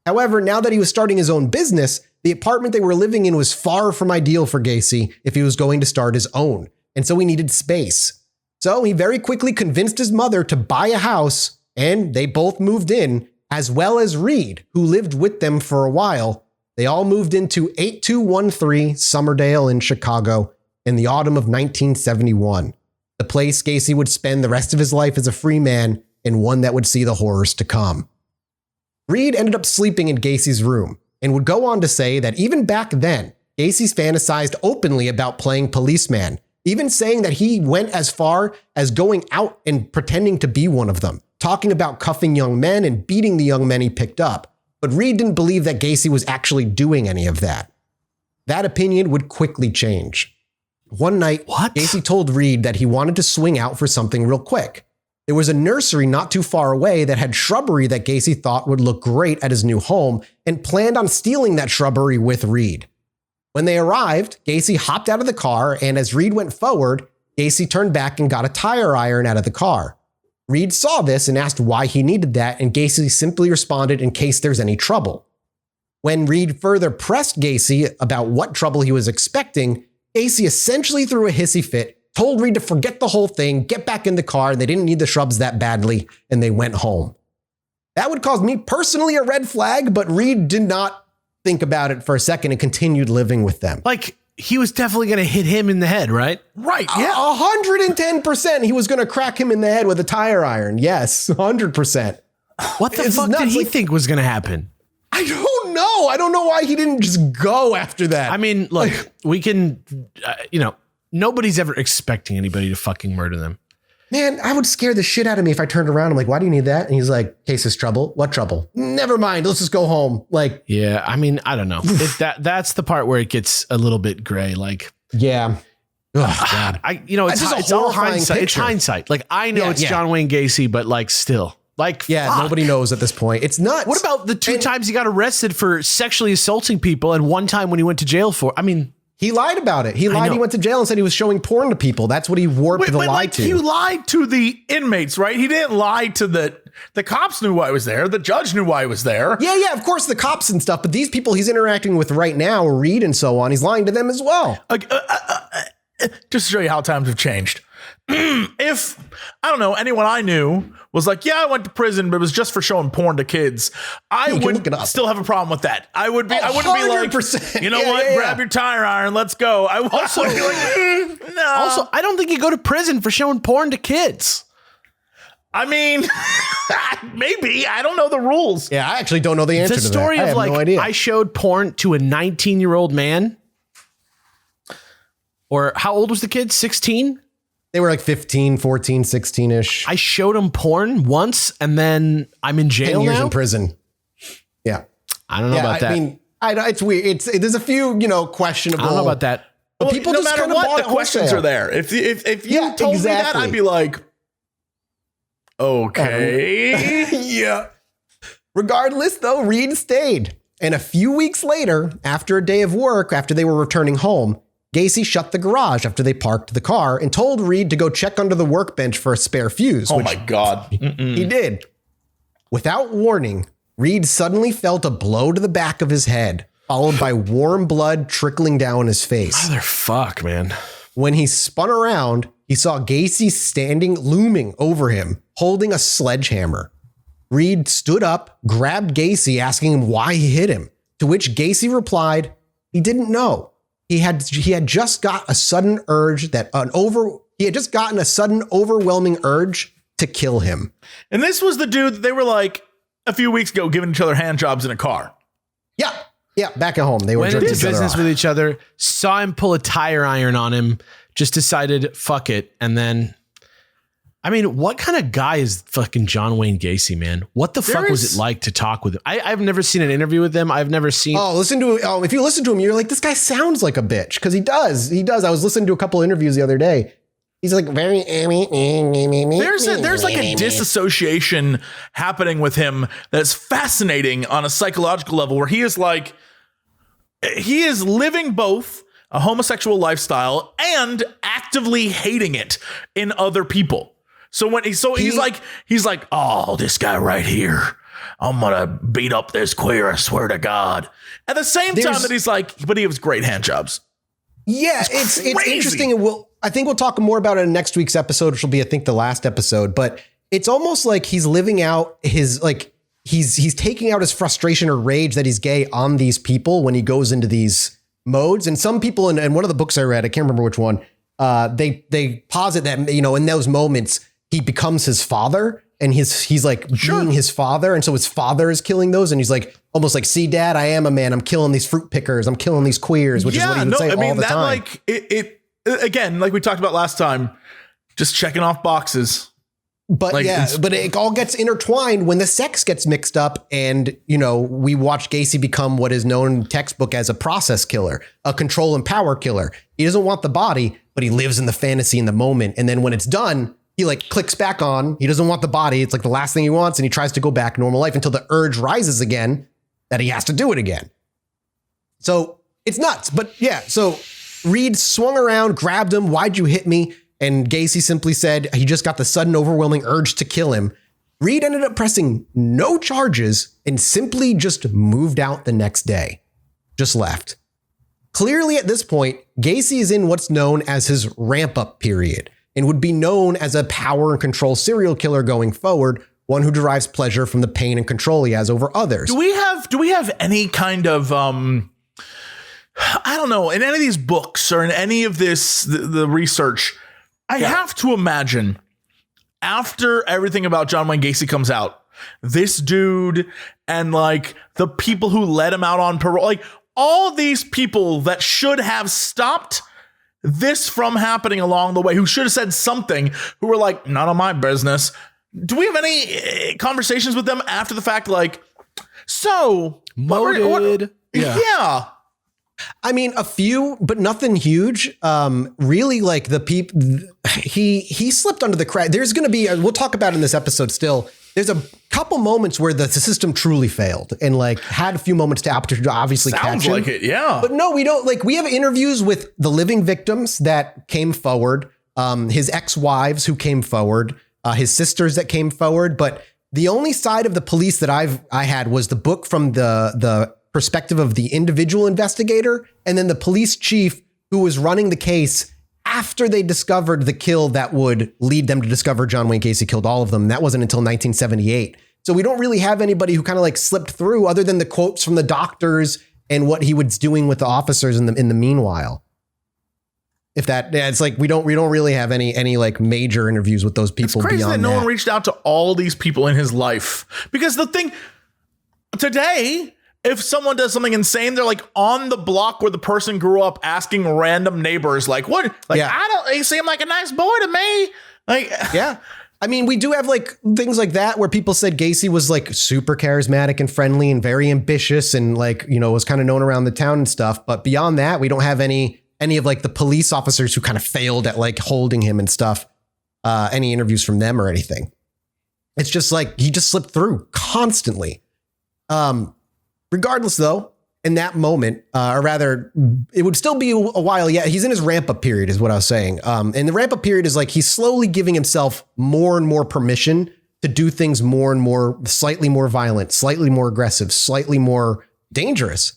However, now that he was starting his own business, the apartment they were living in was far from ideal for Gacy if he was going to start his own, and so he needed space. So he very quickly convinced his mother to buy a house, and they both moved in, as well as Reed, who lived with them for a while. They all moved into 8213 Summerdale in Chicago in the autumn of 1971, the place Gacy would spend the rest of his life as a free man, and one that would see the horrors to come. Reed ended up sleeping in Gacy's room, and would go on to say that even back then, Gacy's fantasized openly about playing policeman, even saying that he went as far as going out and pretending to be one of them, talking about cuffing young men and beating the young men he picked up. But Reed didn't believe that Gacy was actually doing any of that. That opinion would quickly change. One night, Gacy told Reed that he wanted to swing out for something real quick. There was a nursery not too far away that had shrubbery that Gacy thought would look great at his new home and planned on stealing that shrubbery with Reed. When they arrived, Gacy hopped out of the car, and as Reed went forward, Gacy turned back and got a tire iron out of the car. Reed saw this and asked why he needed that, and Gacy simply responded, "In case there's any trouble." When Reed further pressed Gacy about what trouble he was expecting, Gacy essentially threw a hissy fit, told Reed to forget the whole thing, get back in the car, and they didn't need the shrubs that badly, and they went home. That would cause me personally a red flag, but Reed did not think about it for a second and continued living with them. Like, he was definitely going to hit him in the head, right? Right. Yeah. 110%. He was going to crack him in the head with a tire iron. Yes. 100%. What the fuck did he think was going to happen? I don't know. I don't know why he didn't just go after that. I mean, look, we can, nobody's ever expecting anybody to fucking murder them. Man, I would scare the shit out of me if I turned around. I'm like, why do you need that? And he's like, case is trouble. What trouble? Never mind. Let's just go home. Like, yeah, I mean, I don't know. That's the part where it gets a little bit gray. Like, yeah. Oh, God. It's all hindsight. It's hindsight. Like, I know it's John Wayne Gacy, but like, still. Like, nobody knows at this point. It's nuts. What about the two times he got arrested for sexually assaulting people and one time when he went to jail for? I mean, he lied about it. He lied. He went to jail and said he was showing porn to people. That's what he warped the lie to. He lied to the inmates, right? He didn't lie to the cops knew why he was there. The judge knew why he was there. Yeah, of course, the cops and stuff. But these people he's interacting with right now, Reed and so on, he's lying to them as well. Just to show you how times have changed. If, I don't know, anyone I knew was like, yeah, I went to prison, but it was just for showing porn to kids, I would still have a problem with that. I wouldn't be like, you know what, grab your tire iron, let's go. I would be like, no. Also, I don't think you go to prison for showing porn to kids. I mean, maybe. I don't know the rules. Yeah, I actually don't know the answer to that. The story of like, no idea. I showed porn to a 19-year-old man. Or how old was the kid? 16? They were like 15, 14, 16-ish. I showed him porn once and then I'm in jail 10 years now? in prison. Yeah. I don't know about that. I mean, it's weird. There's a few, questionable. I don't know about that. But people no just matter what, the questions are there. If you told me that, I'd be like, okay. Yeah. Regardless, though, Reed stayed. And a few weeks later, after a day of work, after they were returning home, Gacy shut the garage after they parked the car and told Reed to go check under the workbench for a spare fuse. Oh my God. He did. Without warning, Reed suddenly felt a blow to the back of his head, followed by warm blood trickling down his face. Motherfuck, man. When he spun around, he saw Gacy looming over him, holding a sledgehammer. Reed stood up, grabbed Gacy, asking him why he hit him, to which Gacy replied, he didn't know. He had just got a sudden urge he had just gotten a sudden overwhelming urge to kill him. And this was the dude that they were like a few weeks ago giving each other hand jobs in a car. Yeah. Yeah. Back at home. They went into business with each other, saw him pull a tire iron on him, just decided, fuck it. And then, I mean, what kind of guy is fucking John Wayne Gacy, man? What the fuck was it like to talk with him? I've never seen an interview with him. I've never seen. If you listen to him, you're like, this guy sounds like a bitch. Cause he does. I was listening to a couple interviews the other day. He's like very. There's like a disassociation happening with him that's fascinating on a psychological level where he is living both a homosexual lifestyle and actively hating it in other people. So he's like, oh, this guy right here, I'm gonna beat up this queer, I swear to God. At the same time that he's like, but he has great hand jobs. Yeah, it's interesting. And I think we'll talk more about it in next week's episode, which will be, I think, the last episode. But it's almost like he's living out his, like, he's taking out his frustration or rage that he's gay on these people when he goes into these modes. And some people, in one of the books I read, I can't remember which one, they posit that, in those moments, he becomes his father and he's like being his father. And so his father is killing those. And he's like, almost like, see, Dad, I am a man. I'm killing these fruit pickers. I'm killing these queers, which is what he would say all the time. Like it again, like we talked about last time, just checking off boxes. But but it all gets intertwined when the sex gets mixed up. And, we watch Gacy become what is known in textbook as a process killer, a control and power killer. He doesn't want the body, but he lives in the fantasy in the moment. And then when it's done, he like clicks back on. He doesn't want the body. It's like the last thing he wants. And he tries to go back normal life until the urge rises again that he has to do it again. So it's nuts. But yeah, so Reed swung around, grabbed him. Why'd you hit me? And Gacy simply said he just got the sudden overwhelming urge to kill him. Reed ended up pressing no charges and simply just moved out the next day. Just left. Clearly at this point, Gacy is in what's known as his ramp up period and would be known as a power and control serial killer going forward, one who derives pleasure from the pain and control he has over others. Do we have any kind of, I I don't know, in any of these books or in any of the research, I have to imagine after everything about John Wayne Gacy comes out, this dude and like the people who let him out on parole, like all these people that should have stopped this from happening along the way, who should have said something, who were like, none of my business. Do we have any conversations with them after the fact? Like, so molded. Yeah. I mean, a few, but nothing huge. Really, like the people, he slipped under the crack. There's going to be, we'll talk about in this episode still, there's a couple moments where the system truly failed and like had a few moments to obviously catch him. Sounds like it, yeah. But no, we don't. Like, we have interviews with the living victims that came forward, his ex-wives who came forward, his sisters that came forward. But the only side of the police that I had was the book from the perspective of the individual investigator, and then the police chief who was running the case after they discovered the kill that would lead them to discover John Wayne Gacy killed all of them. That wasn't until 1978. So we don't really have anybody who kind of like slipped through other than the quotes from the doctors and what he was doing with the officers in the meanwhile. If that, yeah, it's like we don't really have any like major interviews with those people. It's crazy beyond that no one reached out to all these people in his life, because the thing today, if someone does something insane, they're like on the block where the person grew up, asking random neighbors, like, what? Like, yeah. They seem like a nice boy to me. Like, yeah. I mean, we do have like things like that where people said Gacy was like super charismatic and friendly and very ambitious and like, you know, was kind of known around the town and stuff. But beyond that, we don't have any of like the police officers who kind of failed at like holding him and stuff. Any interviews from them or anything. It's just like he just slipped through constantly. Regardless, though, in that moment, or rather, it would still be a while. Yeah, he's in his ramp up period is what I was saying. And the ramp up period is like he's slowly giving himself more and more permission to do things more and more, slightly more violent, slightly more aggressive, slightly more dangerous.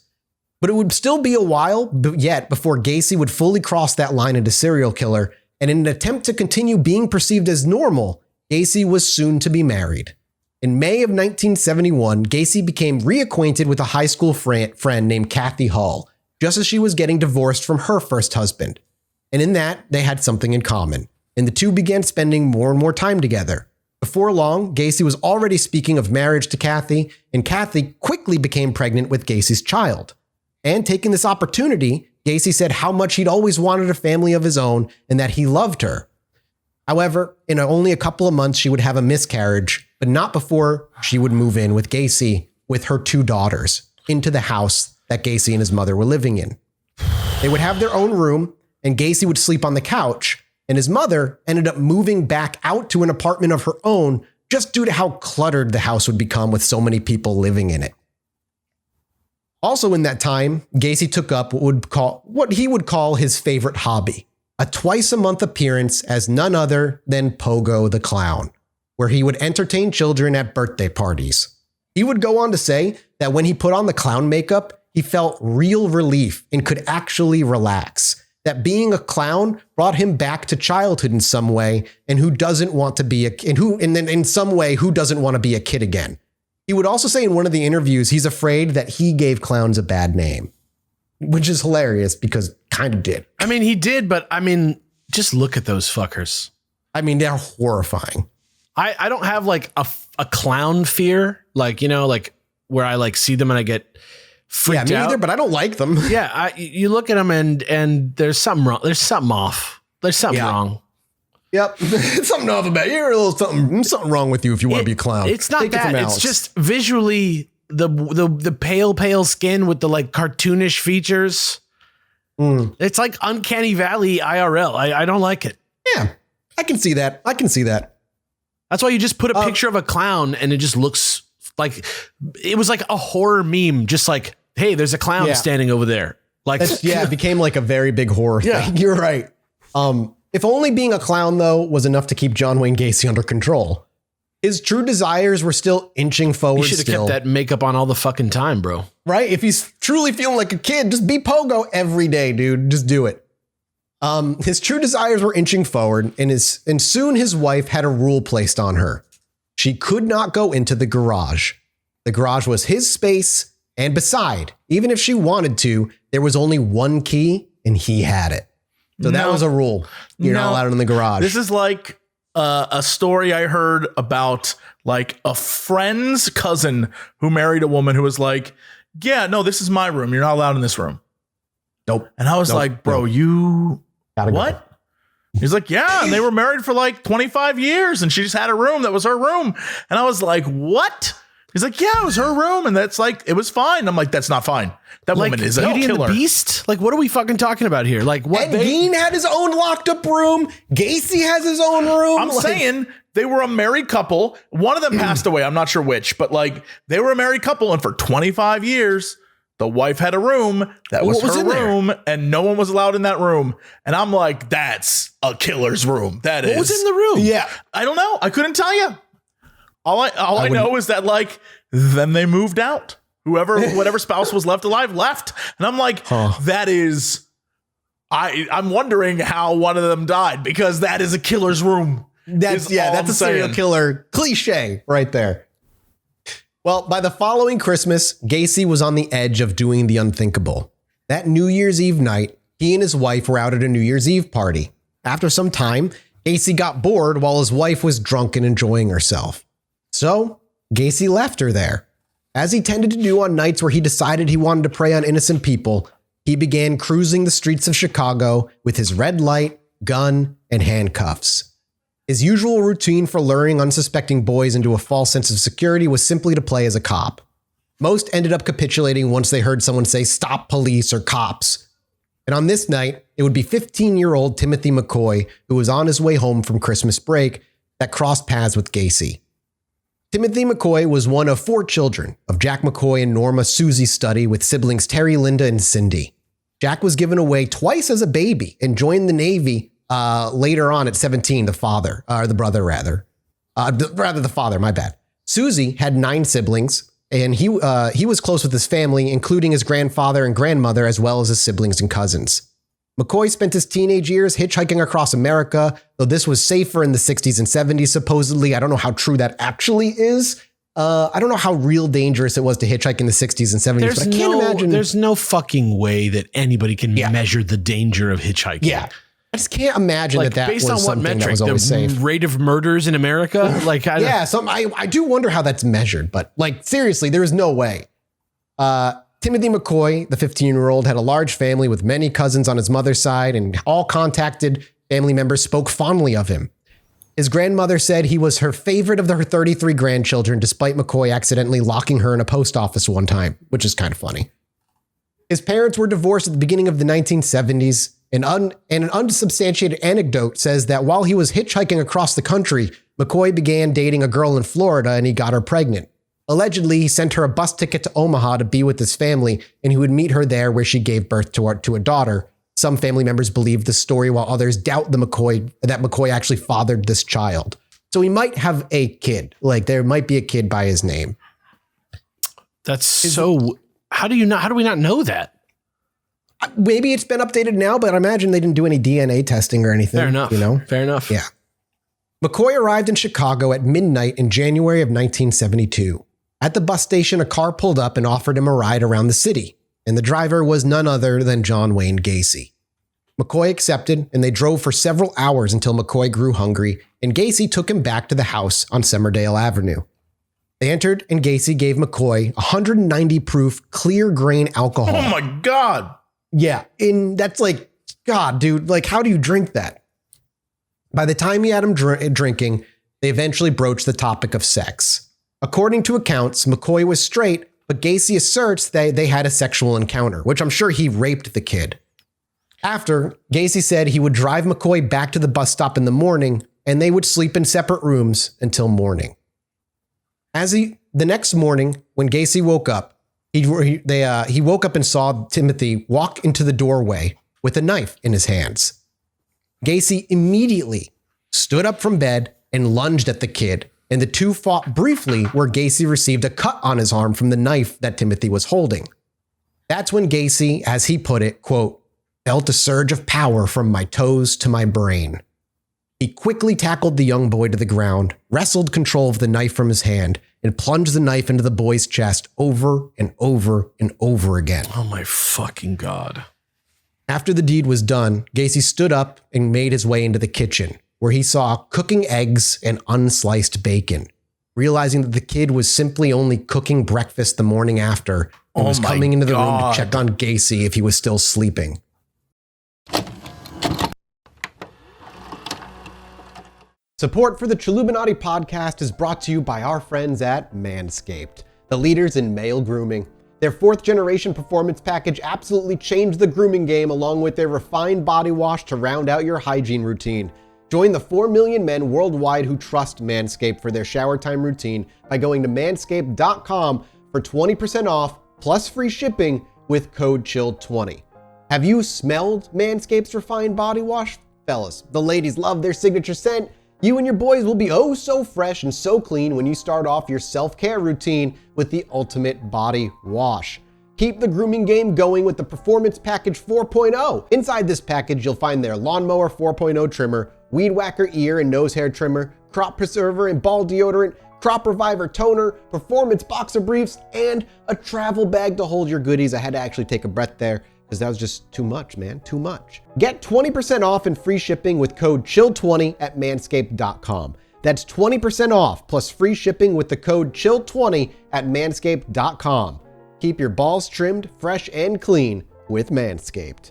But it would still be a while yet before Gacy would fully cross that line into serial killer. And in an attempt to continue being perceived as normal, Gacy was soon to be married. In May of 1971, Gacy became reacquainted with a high school friend named Kathy Hall, just as she was getting divorced from her first husband. And in that, they had something in common, and the two began spending more and more time together. Before long, Gacy was already speaking of marriage to Kathy, and Kathy quickly became pregnant with Gacy's child. And taking this opportunity, Gacy said how much he'd always wanted a family of his own and that he loved her. However, in only a couple of months, she would have a miscarriage, but not before she would move in with Gacy with her two daughters into the house that Gacy and his mother were living in. They would have their own room, and Gacy would sleep on the couch, and his mother ended up moving back out to an apartment of her own just due to how cluttered the house would become with so many people living in it. Also in that time, Gacy took up what he would call his favorite hobby, a twice-a-month appearance as none other than Pogo the Clown, where he would entertain children at birthday parties. He would go on to say that when he put on the clown makeup, he felt real relief and could actually relax, that being a clown brought him back to childhood in some way, and who doesn't want to be in some way who doesn't want to be a kid again. He would also say in one of the interviews, he's afraid that he gave clowns a bad name, which is hilarious because kind of did. I mean, he did, but I mean, just look at those fuckers. I mean, they're horrifying. I don't have like a clown fear, like, you know, like where I like see them and I get freaked out. Yeah, me either, but I don't like them. Yeah, you look at them and there's something wrong. There's something off. There's something wrong. Yep. Something off about you. You're a little something wrong with you if you want to be a clown. It's not that. It's just visually the pale skin with the like cartoonish features. It's like Uncanny Valley IRL. I don't like it. Yeah, I can see that. That's why you just put a picture of a clown and it just looks like it was like a horror meme. Just like, hey, there's a clown standing over there. Like, it became like a very big horror thing. You're right. If only being a clown, though, was enough to keep John Wayne Gacy under control. His true desires were still inching forward. You should have kept that makeup on all the fucking time, bro. Right? If he's truly feeling like a kid, just be Pogo every day, dude. Just do it. His true desires were inching forward, and soon his wife had a rule placed on her. She could not go into the garage. The garage was his space, And beside, even if she wanted to, there was only one key and he had it. So that was a rule. You're not allowed in the garage. This is like a story I heard about like a friend's cousin who married a woman who was like, yeah, no, this is my room. You're not allowed in this room. Nope. And I was like, bro, you gotta what? Go. He's like, yeah, and they were married for like 25 years and she just had a room that was her room. And I was like, what? He's like, yeah, it was her room. And that's like, it was fine. I'm like, that's not fine. That woman is a Beauty killer. and the Beast? Like, what are we fucking talking about here? Like, what? Ed Gein had his own locked up room. Gacy has his own room. I'm saying they were a married couple. One of them passed away. I'm not sure which, but like they were a married couple. And for 25 years, the wife had a room that was her room and no one was allowed in that room. And I'm like, that's a killer's room. What was in the room? Yeah. I don't know. I couldn't tell you. All I know is that like, then they moved out. Whatever spouse was left alive left. And I'm like, that is, I'm wondering how one of them died because that is a killer's room. That's a serial killer cliche right there. Well, by the following Christmas, Gacy was on the edge of doing the unthinkable. That New Year's Eve night, he and his wife were out at a New Year's Eve party. After some time, Gacy got bored while his wife was drunk and enjoying herself. So Gacy left her there. As he tended to do on nights where he decided he wanted to prey on innocent people, he began cruising the streets of Chicago with his red light, gun, and handcuffs. His usual routine for luring unsuspecting boys into a false sense of security was simply to play as a cop. Most ended up capitulating once they heard someone say, "Stop police" or "cops." And on this night, it would be 15-year-old Timothy McCoy, who was on his way home from Christmas break, that crossed paths with Gacy. Timothy McCoy was one of 4 children of Jack McCoy and Norma Susie Studdy with siblings Terry, Linda, and Cindy. Jack was given away twice as a baby and joined the Navy later on at 17, the father. Susie had 9 siblings, and he was close with his family, including his grandfather and grandmother, as well as his siblings and cousins. McCoy spent his teenage years hitchhiking across America, though this was safer in the 60s and 70s, supposedly. I don't know how true that actually is. I don't know how real dangerous it was to hitchhike in the 60s and 70s, but I can't imagine. There's no fucking way that anybody can measure the danger of hitchhiking. Yeah. I just can't imagine that based was on what something metric, that was always safe. Rate of murders in America? I do wonder how that's measured, but like, seriously, there is no way. Timothy McCoy, the 15-year-old, had a large family with many cousins on his mother's side, and all contacted family members spoke fondly of him. His grandmother said he was her favorite of her 33 grandchildren, despite McCoy accidentally locking her in a post office one time, which is kind of funny. His parents were divorced at the beginning of the 1970s, and an unsubstantiated anecdote says that while he was hitchhiking across the country, McCoy began dating a girl in Florida and he got her pregnant. Allegedly, he sent her a bus ticket to Omaha to be with his family, and he would meet her there where she gave birth to a daughter. Some family members believe the story, while others doubt that McCoy actually fathered this child. So he might have a kid. Like, there might be a kid by his name. How do we not know that? Maybe it's been updated now, but I imagine they didn't do any DNA testing or anything. Fair enough. Fair enough. Yeah. McCoy arrived in Chicago at midnight in January of 1972. At the bus station, a car pulled up and offered him a ride around the city, and the driver was none other than John Wayne Gacy. McCoy accepted, and they drove for several hours until McCoy grew hungry, and Gacy took him back to the house on Somerdale Avenue. They entered, and Gacy gave McCoy 190 proof clear grain alcohol. Oh my God. Yeah, and that's like, God, dude, like, how do you drink that? By the time he had him drinking, they eventually broached the topic of sex. According to accounts, McCoy was straight, but Gacy asserts that they had a sexual encounter, which I'm sure he raped the kid. After, Gacy said he would drive McCoy back to the bus stop in the morning, and they would sleep in separate rooms until morning. The next morning, when Gacy woke up, he woke up and saw Timothy walk into the doorway with a knife in his hands. Gacy immediately stood up from bed and lunged at the kid, and the two fought briefly, where Gacy received a cut on his arm from the knife that Timothy was holding. That's when Gacy, as he put it, quote, felt a surge of power from my toes to my brain. He quickly tackled the young boy to the ground, wrestled control of the knife from his hand, and plunged the knife into the boy's chest over and over and over again. Oh my fucking God. After the deed was done, Gacy stood up and made his way into the kitchen, where he saw cooking eggs and unsliced bacon. Realizing that the kid was simply only cooking breakfast the morning after and was coming into the room to check on Gacy if he was still sleeping. Support for the Chilluminati podcast is brought to you by our friends at Manscaped, the leaders in male grooming. Their 4th generation performance package absolutely changed the grooming game, along with their refined body wash to round out your hygiene routine. Join the 4 million men worldwide who trust Manscaped for their shower time routine by going to manscaped.com for 20% off plus free shipping with code CHILL20. Have you smelled Manscaped's refined body wash? Fellas, the ladies love their signature scent. You and your boys will be oh so fresh and so clean when you start off your self-care routine with the ultimate body wash. Keep the grooming game going with the Performance Package 4.0. Inside this package, you'll find their Lawnmower 4.0 trimmer, Weed Whacker ear and nose hair trimmer, Crop Preserver and ball deodorant, Crop Reviver toner, Performance boxer briefs, and a travel bag to hold your goodies. I had to actually take a breath there because that was just too much, man, too much. Get 20% off and free shipping with code CHILL20 at manscaped.com. That's 20% off plus free shipping with the code CHILL20 at manscaped.com. Keep your balls trimmed, fresh, and clean with Manscaped.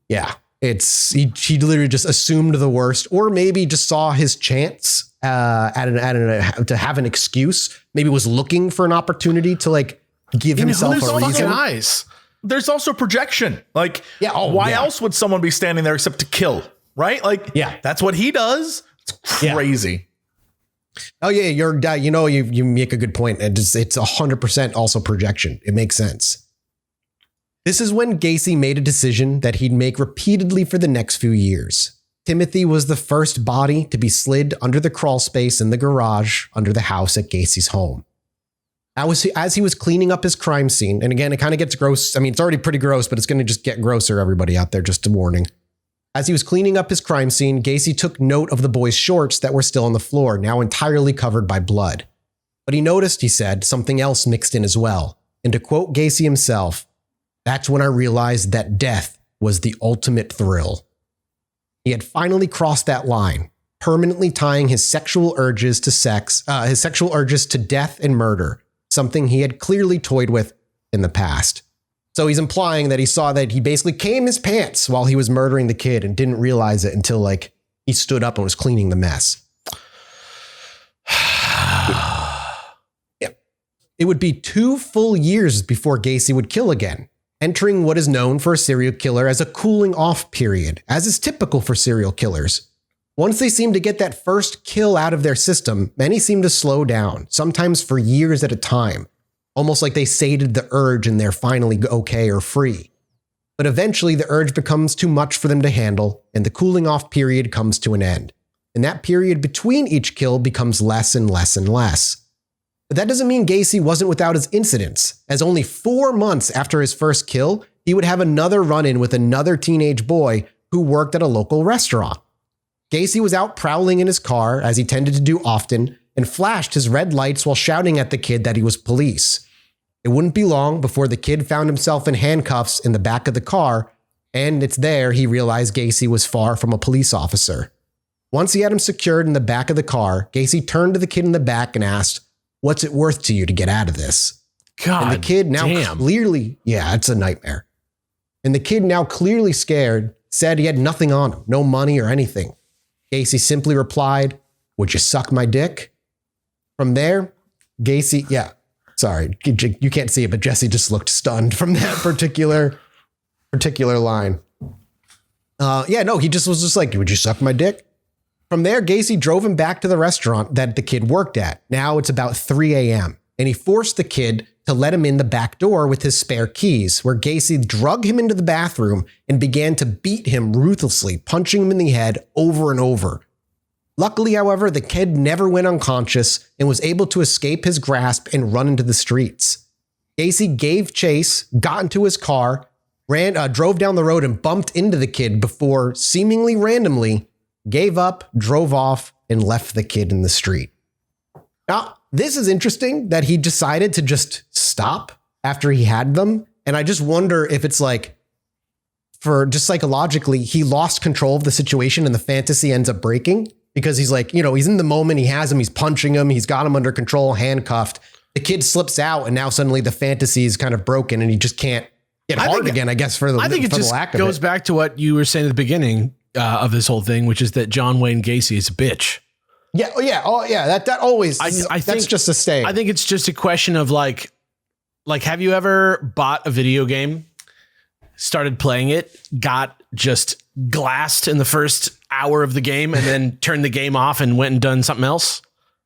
Yeah, he literally just assumed the worst, or maybe just saw his chance to have an excuse. Maybe was looking for an opportunity to like give himself a reason. Eyes. There's also projection. Like, why else would someone be standing there except to kill? Right? Like, that's what he does. It's crazy. Yeah. Oh yeah, you make a good point. It's 100% also projection. It makes sense. This is when Gacy made a decision that he'd make repeatedly for the next few years. Timothy was the first body to be slid under the crawl space in the garage under the house at Gacy's home. As he was cleaning up his crime scene, and again, it kind of gets gross. I mean, it's already pretty gross, but it's going to just get grosser, everybody out there, just a warning. As he was cleaning up his crime scene, Gacy took note of the boy's shorts that were still on the floor, now entirely covered by blood. But he noticed, he said, something else mixed in as well. And to quote Gacy himself, "That's when I realized that death was the ultimate thrill." He had finally crossed that line, permanently tying his sexual urges to death and murder, something he had clearly toyed with in the past. So he's implying that he saw that he basically came his pants while he was murdering the kid and didn't realize it until like he stood up and was cleaning the mess. Yeah. It would be 2 full years before Gacy would kill again, entering what is known for a serial killer as a cooling off period, as is typical for serial killers. Once they seem to get that first kill out of their system, many seem to slow down, sometimes for years at a time. Almost like they sated the urge and they're finally okay or free. But eventually the urge becomes too much for them to handle, and the cooling off period comes to an end. And that period between each kill becomes less and less and less. But that doesn't mean Gacy wasn't without his incidents, as only 4 months after his first kill, he would have another run-in with another teenage boy who worked at a local restaurant. Gacy was out prowling in his car, as he tended to do often, and flashed his red lights while shouting at the kid that he was police. It wouldn't be long before the kid found himself in handcuffs in the back of the car, and it's there he realized Gacy was far from a police officer. Once he had him secured in the back of the car, Gacy turned to the kid in the back and asked, "What's it worth to you to get out of this?" God, and the kid now clearly, it's a nightmare. And the kid now clearly scared, said he had nothing on him, no money or anything. Gacy simply replied, "Would you suck my dick?" From there, Gacy, sorry, you can't see it, but Jesse just looked stunned from that particular line. He just was just like, "Would you suck my dick?" From there, Gacy drove him back to the restaurant that the kid worked at. Now it's about 3 a.m. and he forced the kid to let him in the back door with his spare keys, where Gacy drug him into the bathroom and began to beat him ruthlessly, punching him in the head over and over. Luckily, however, the kid never went unconscious and was able to escape his grasp and run into the streets. Gacy gave chase, got into his car, drove down the road and bumped into the kid before, seemingly randomly, gave up, drove off, and left the kid in the street. Now, this is interesting that he decided to just stop after he had them. And I just wonder if it's like, for just psychologically, he lost control of the situation and the fantasy ends up breaking because he's like, he's in the moment. He has him. He's punching him. He's got him under control, handcuffed. The kid slips out and now suddenly the fantasy is kind of broken and he just can't get hard again, I guess, for the I think it just goes back to what you were saying at the beginning of this whole thing, which is that John Wayne Gacy is a bitch. Yeah. Oh, yeah. Oh, yeah. That always, I that's think, just a stay. I think it's just a question of like, have you ever bought a video game, started playing it, got just glassed in the first hour of the game and then turned the game off and went and done something else?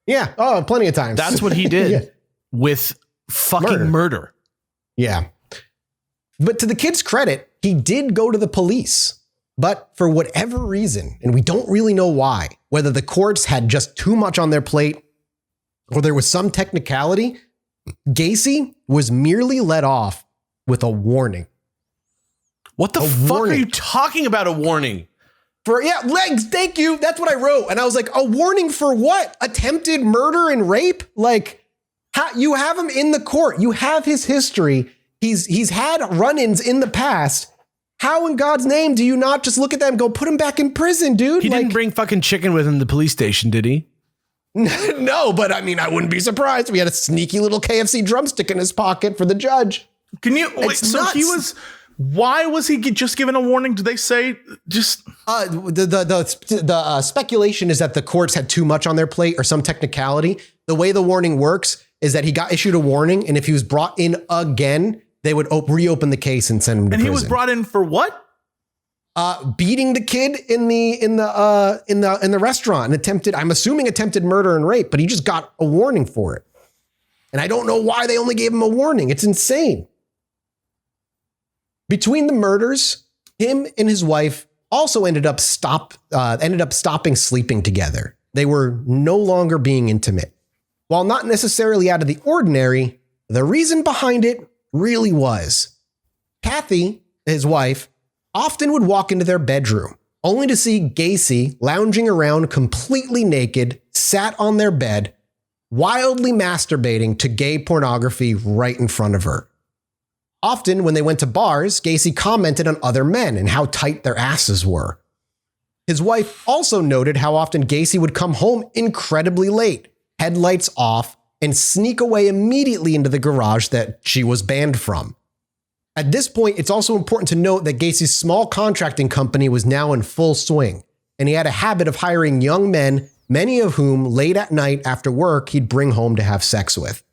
Yeah. Oh, plenty of times. That's what he did with fucking murder. Yeah. But to the kid's credit, he did go to the police. But for whatever reason, and we don't really know why, whether the courts had just too much on their plate or there was some technicality, Gacy was merely let off with a warning. What the fuck are you talking about, a warning? Legs, thank you. That's what I wrote. And I was like, a warning for what? Attempted murder and rape? Like, you have him in the court. You have his history. He's had run-ins in the past. How in God's name do you not just look at that and go, put him back in prison, dude? He didn't bring fucking chicken with him to the police station, did he? No, but I mean, I wouldn't be surprised. We had a sneaky little KFC drumstick in his pocket for the judge. Can you wait? So nuts. Why was he just given a warning? Did they say just the speculation is that the courts had too much on their plate or some technicality. The way the warning works is that he got issued a warning, and if he was brought in again, they would reopen the case and send him to prison. And he was brought in for what? Beating the kid in the restaurant and I'm assuming attempted murder and rape, but he just got a warning for it. And I don't know why they only gave him a warning. It's insane. Between the murders, him and his wife also ended up stopping sleeping together. They were no longer being intimate. While not necessarily out of the ordinary, the reason behind it really was Kathy, his wife, often would walk into their bedroom only to see Gacy lounging around completely naked, sat on their bed, wildly masturbating to gay pornography right in front of her. Often when they went to bars, Gacy commented on other men and how tight their asses were. His wife also noted how often Gacy would come home incredibly late, headlights off, and sneak away immediately into the garage that she was banned from. At this point, it's also important to note that Gacy's small contracting company was now in full swing, and he had a habit of hiring young men, many of whom late at night after work he'd bring home to have sex with.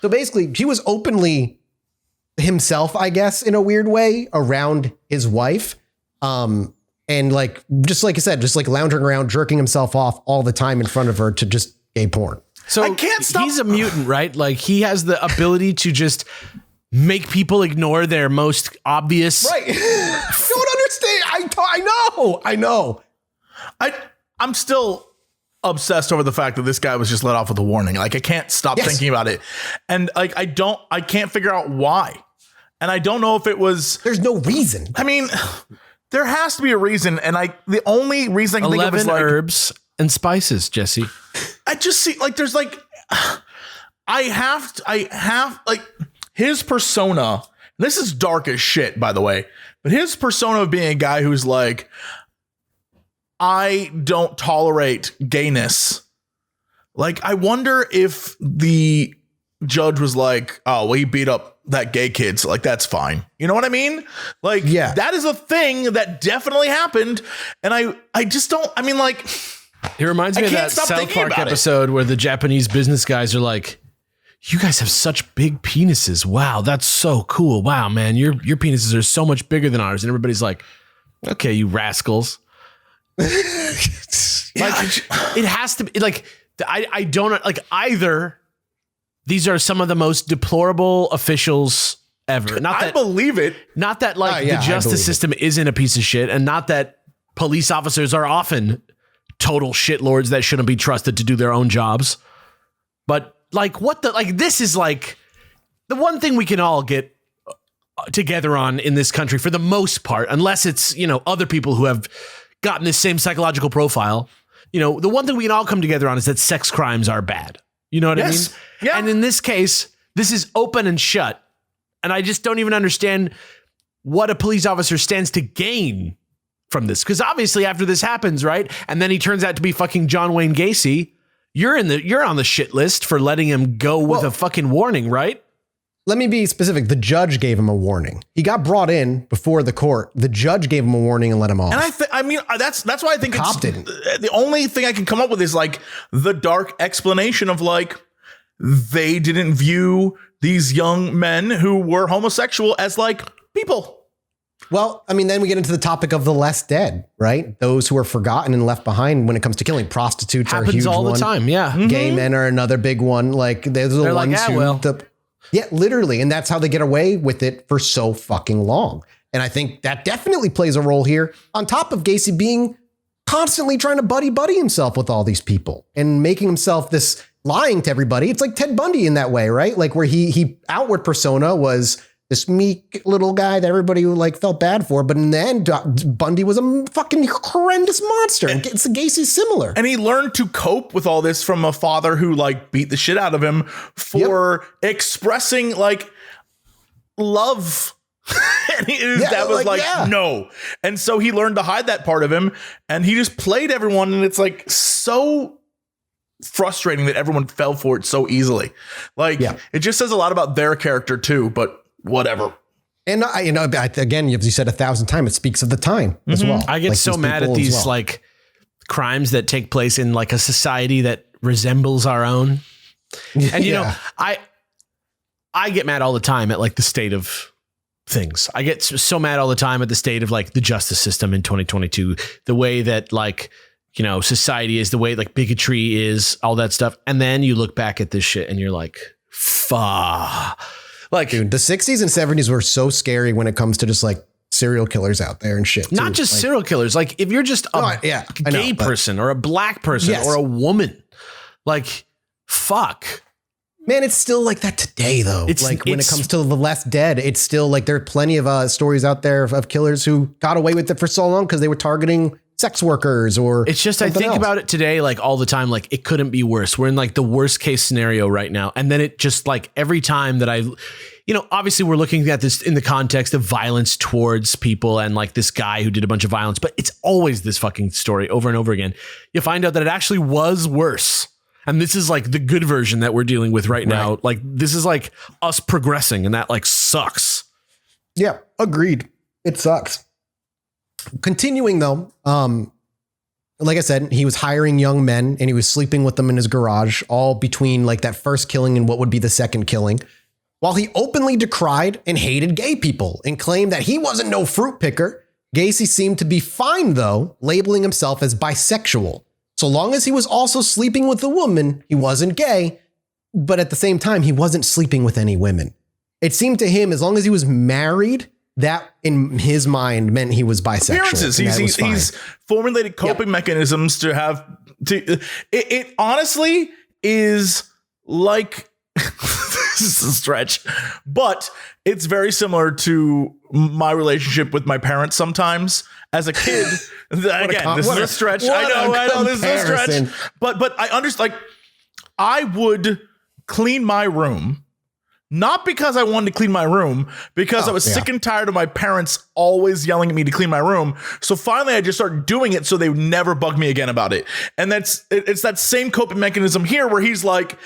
So basically, he was openly himself, I guess, in a weird way around his wife. And like, just like I said, just like lounging around, jerking himself off all the time in front of her to just gay porn. So I can't stop. He's a mutant, right? Like he has the ability to just make people ignore their most obvious. Right. Don't understand. I know. I'm still obsessed over the fact that this guy was just let off with a warning. Like I can't stop thinking about it. And like, I can't figure out why. And I don't know if it was, there's no reason. I mean, there has to be a reason. And the only reason I can think of is like herbs and spices, Jesse. I just see like, there's like, I have like his persona. This is dark as shit, by the way, but his persona of being a guy who's like, I don't tolerate gayness. Like, I wonder if the judge was like, oh, well, he beat up that gay kid, so like, that's fine. You know what I mean? Like, yeah, that is a thing that definitely happened. And I just don't, I mean, like, it reminds me of that South Park episode where the Japanese business guys are like, you guys have such big penises. Wow, that's so cool. Wow, man, your penises are so much bigger than ours. And everybody's like, okay, you rascals. Like, it has to be like, I don't like either. These are some of the most deplorable officials ever. Not that I believe it. Not that like the justice system isn't a piece of shit, and not that police officers are often total shitlords that shouldn't be trusted to do their own jobs. But like, what the, like, this is like the one thing we can all get together on in this country for the most part, unless it's, you know, other people who have gotten this same psychological profile, the one thing we can all come together on is that sex crimes are bad. You know what I mean? Yeah. And in this case, this is open and shut. And I just don't even understand what a police officer stands to gain from this. Because obviously after this happens, right? And then he turns out to be fucking John Wayne Gacy. You're on the shit list for letting him go with a fucking warning, right? Let me be specific. The judge gave him a warning. He got brought in before the court. The judge gave him a warning and let him off. And that's why I think the only thing I can come up with is like the dark explanation of like they didn't view these young men who were homosexual as like people. Well, I mean, then we get into the topic of the less dead, right? Those who are forgotten and left behind when it comes to killing. Prostitutes are a huge one. Happens all the time, yeah. Gay men are another big one. Like they're the ones who... Yeah, literally. And that's how they get away with it for so fucking long. And I think that definitely plays a role here on top of Gacy being constantly trying to buddy himself with all these people and making himself this lying to everybody. It's like Ted Bundy in that way, right? Like where he outward persona was this meek little guy that everybody like felt bad for. But in the end, Bundy was a fucking horrendous monster. And it's Gacy similar. And he learned to cope with all this from a father who like beat the shit out of him for expressing like love. And his dad was like, no. And so he learned to hide that part of him. And he just played everyone. And it's like so frustrating that everyone fell for it so easily. Like it just says a lot about their character too, but whatever. And again, as you said 1,000 times, it speaks of the time as well. I get so mad at these like crimes that take place in like a society that resembles our own. And I get mad all the time at like the state of things. I get so mad all the time at the state of like the justice system in 2022, the way that like, society is, the way like bigotry is, all that stuff. And then you look back at this shit and you're like, fuck. Like, dude, the 60s and 70s were so scary when it comes to just like serial killers out there and shit. Not just like, serial killers. Like if you're just a gay person or a black person or a woman, like, fuck. Man, it's still like that today, though. It's like when it comes to the less dead, it's still like there are plenty of stories out there of killers who got away with it for so long because they were targeting sex workers or it's just I think about it today like all the time, like it couldn't be worse. We're in like the worst case scenario right now. And then it just like every time that obviously we're looking at this in the context of violence towards people and like this guy who did a bunch of violence, but it's always this fucking story over and over again. You find out that it actually was worse. And this is like the good version that we're dealing with right now. Like this is like us progressing and that like sucks. Yeah, agreed. It sucks. Continuing though, like I said, he was hiring young men and he was sleeping with them in his garage, all between like that first killing and what would be the second killing. While he openly decried and hated gay people and claimed that he wasn't no fruit picker, Gacy seemed to be fine though, labeling himself as bisexual. So long as he was also sleeping with a woman, he wasn't gay, but at the same time, he wasn't sleeping with any women. It seemed to him as long as he was married, that in his mind meant he was bisexual. He's formulated coping mechanisms to have it honestly is like this is a stretch, but it's very similar to my relationship with my parents sometimes as a kid. Again, this is a stretch. I know this is a stretch. But I understand, like I would clean my room. Not because I wanted to clean my room, because I was sick and tired of my parents always yelling at me to clean my room. So finally, I just started doing it so they would never bug me again about it. And it's that same coping mechanism here where he's like,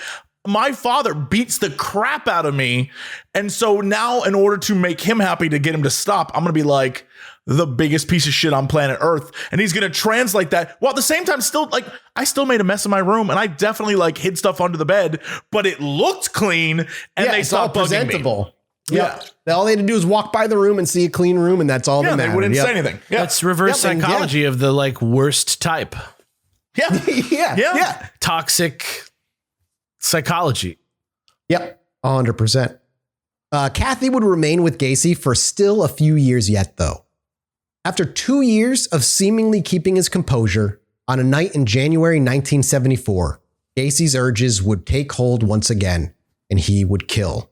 my father beats the crap out of me. And so now in order to make him happy, to get him to stop, I'm going to be like the biggest piece of shit on planet Earth. And he's going to translate that while at the same time still like I still made a mess in my room and I definitely like hid stuff under the bed, but it looked clean and they stopped bugging me. Yeah. All they had to do is walk by the room and see a clean room. And that's all that mattered. They wouldn't say anything. Yeah. That's reverse psychology of the like worst type. Yeah. Yeah. Toxic psychology. Yep. 100%. Kathy would remain with Gacy for still a few years yet, though. After 2 years of seemingly keeping his composure, on a night in January 1974, Gacy's urges would take hold once again, and he would kill.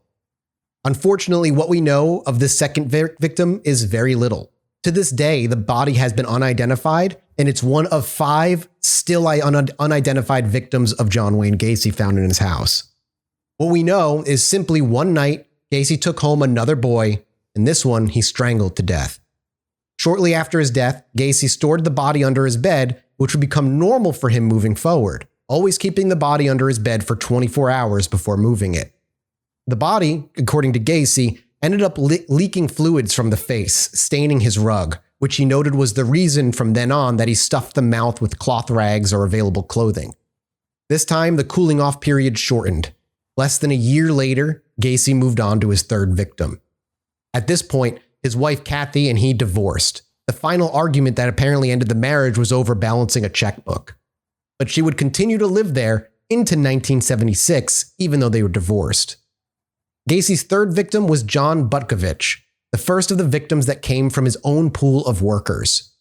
Unfortunately, what we know of this second victim is very little. To this day, the body has been unidentified, and it's one of 5 still unidentified victims of John Wayne Gacy found in his house. What we know is simply one night, Gacy took home another boy, and this one he strangled to death. Shortly after his death, Gacy stored the body under his bed, which would become normal for him moving forward, always keeping the body under his bed for 24 hours before moving it. The body, according to Gacy, ended up leaking fluids from the face, staining his rug, which he noted was the reason from then on that he stuffed the mouth with cloth rags or available clothing. This time, the cooling off period shortened. Less than a year later, Gacy moved on to his 3rd victim. At this point, his wife Kathy and he divorced. The final argument that apparently ended the marriage was over balancing a checkbook. But she would continue to live there into 1976, even though they were divorced. Gacy's 3rd victim was John Butkovich, the first of the victims that came from his own pool of workers.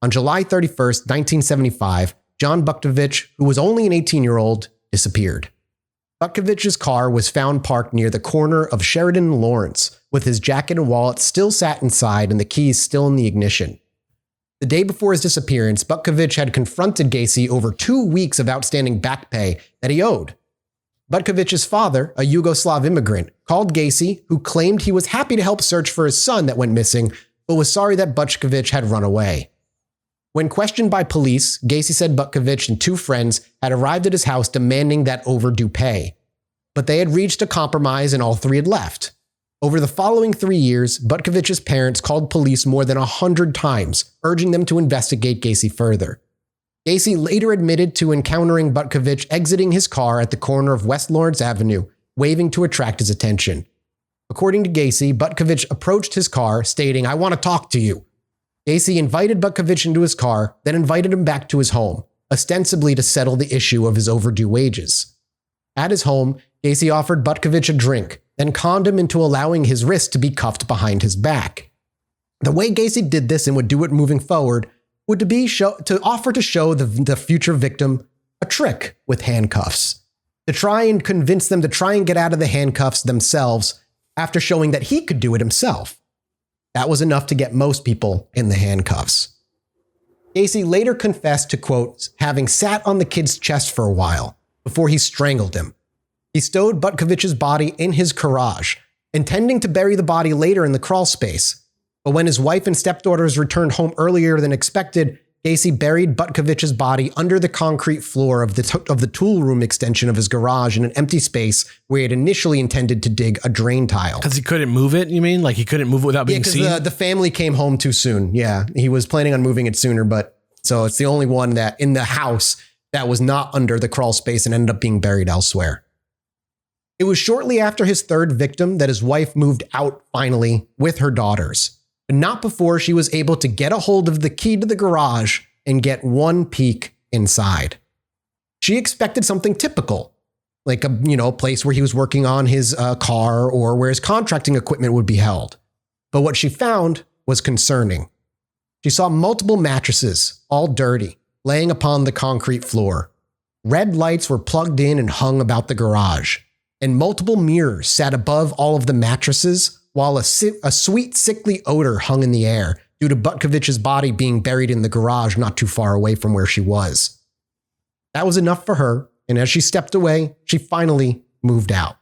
On July 31st, 1975, John Butkovich, who was only an 18-year-old, disappeared. Butkovich's car was found parked near the corner of Sheridan and Lawrence, with his jacket and wallet still sat inside and the keys still in the ignition. The day before his disappearance, Butkovich had confronted Gacy over 2 weeks of outstanding back pay that he owed. Butkovich's father, a Yugoslav immigrant, called Gacy, who claimed he was happy to help search for his son that went missing, but was sorry that Butkovich had run away. When questioned by police, Gacy said Butkovich and 2 friends had arrived at his house demanding that overdue pay. But they had reached a compromise and all 3 had left. Over the following 3 years, Butkovich's parents called police more than 100 times, urging them to investigate Gacy further. Gacy later admitted to encountering Butkovich exiting his car at the corner of West Lawrence Avenue, waving to attract his attention. According to Gacy, Butkovich approached his car, stating, "I want to talk to you." Gacy invited Butkovich into his car, then invited him back to his home, ostensibly to settle the issue of his overdue wages. At his home, Gacy offered Butkovich a drink, then conned him into allowing his wrist to be cuffed behind his back. The way Gacy did this and would do it moving forward would to offer to show the future victim a trick with handcuffs, to try and convince them to try and get out of the handcuffs themselves after showing that he could do it himself. That was enough to get most people in the handcuffs. Gacy later confessed to, quote, having sat on the kid's chest for a while before he strangled him. He stowed Butkovich's body in his garage, intending to bury the body later in the crawl space. But when his wife and stepdaughters returned home earlier than expected, Gacy buried Butkovich's body under the concrete floor of the tool room extension of his garage in an empty space where he had initially intended to dig a drain tile. Because he couldn't move it, you mean? Like he couldn't move it without being seen? Yeah, because the family came home too soon. Yeah, he was planning on moving it sooner, but so it's the only one that in the house that was not under the crawl space and ended up being buried elsewhere. It was shortly after his 3rd victim that his wife moved out finally with her daughters. But not before she was able to get a hold of the key to the garage and get one peek inside. She expected something typical, like a place where he was working on his car or where his contracting equipment would be held. But what she found was concerning. She saw multiple mattresses, all dirty, laying upon the concrete floor. Red lights were plugged in and hung about the garage, and multiple mirrors sat above all of the mattresses, while a sweet, sickly odor hung in the air due to Butkovich's body being buried in the garage not too far away from where she was. That was enough for her, and as she stepped away, she finally moved out.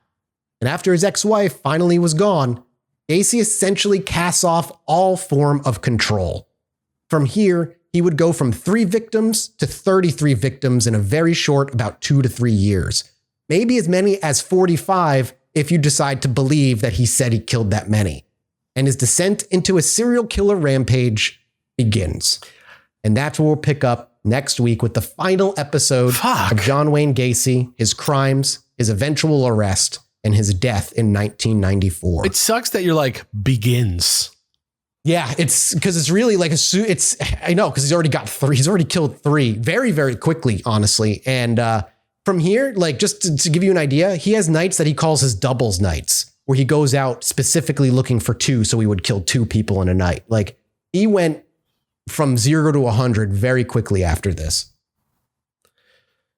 And after his ex-wife finally was gone, Gacy essentially casts off all form of control. From here, he would go from 3 victims to 33 victims in a very short about 2 to 3 years. Maybe as many as 45 if you decide to believe that he said he killed that many. And his descent into a serial killer rampage begins. And that's where we'll pick up next week with the final episode of John Wayne Gacy, his crimes, his eventual arrest, and his death in 1994. It sucks that you're like, begins. Yeah, it's because it's really like I know, because he's already got 3. He's already killed 3 very, very quickly, honestly. And from here, like just to give you an idea, he has nights that he calls his doubles nights, where he goes out specifically looking for 2, so he would kill 2 people in a night. Like he went from 0 to 100 very quickly after this.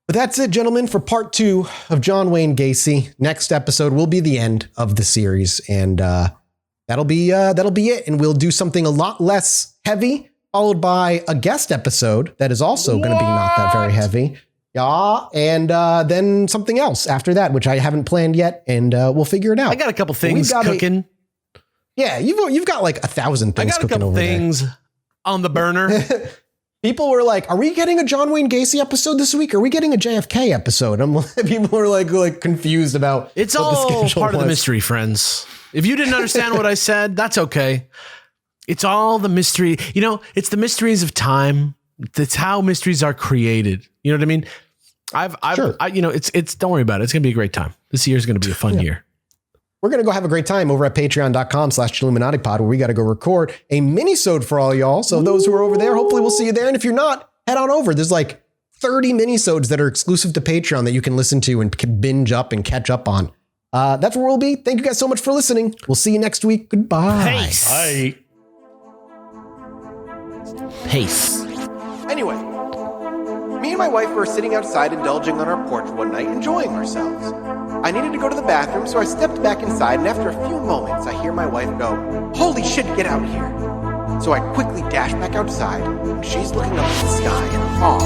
But that's it, gentlemen, for part 2 of John Wayne Gacy. Next episode will be the end of the series, and that'll be it. And we'll do something a lot less heavy, followed by a guest episode that is also going to be not that very heavy. Yeah, and then something else after that, which I haven't planned yet, and we'll figure it out. I got a couple things cooking. You've got like 1,000 things cooking over there. I got a couple things on the burner. People were like, "Are we getting a John Wayne Gacy episode this week? Are we getting a JFK episode?" People were like confused about. It's all part of the mystery, friends. If you didn't understand what I said, that's okay. It's all the mystery. It's the mysteries of time. That's how mysteries are created. You know what I mean? Sure. It's don't worry about it. It's going to be a great time. This year is going to be a fun year. We're going to go have a great time over at patreon.com/ChilluminatiPod, where we got to go record a mini-sode for all y'all. So those who are over there, hopefully we'll see you there. And if you're not, head on over. There's like 30 mini-sodes that are exclusive to Patreon that you can listen to and can binge up and catch up on. That's where we'll be. Thank you guys so much for listening. We'll see you next week. Goodbye. Peace. Bye. Peace. Anyway, me and my wife were sitting outside indulging on our porch one night, enjoying ourselves. I needed to go to the bathroom, so I stepped back inside, and after a few moments, I hear my wife go, "Holy shit, get out here." So I quickly dash back outside, and she's looking up at the sky in awe.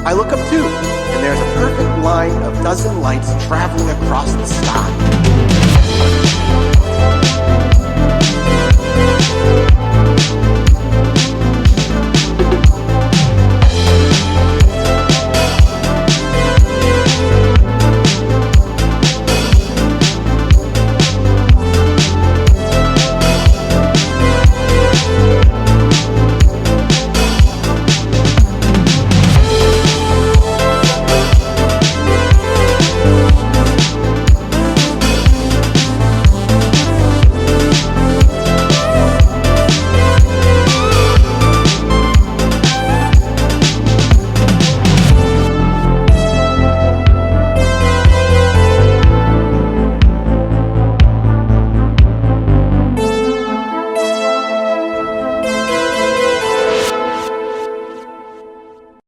I look up too, and there's a perfect line of dozen lights traveling across the sky.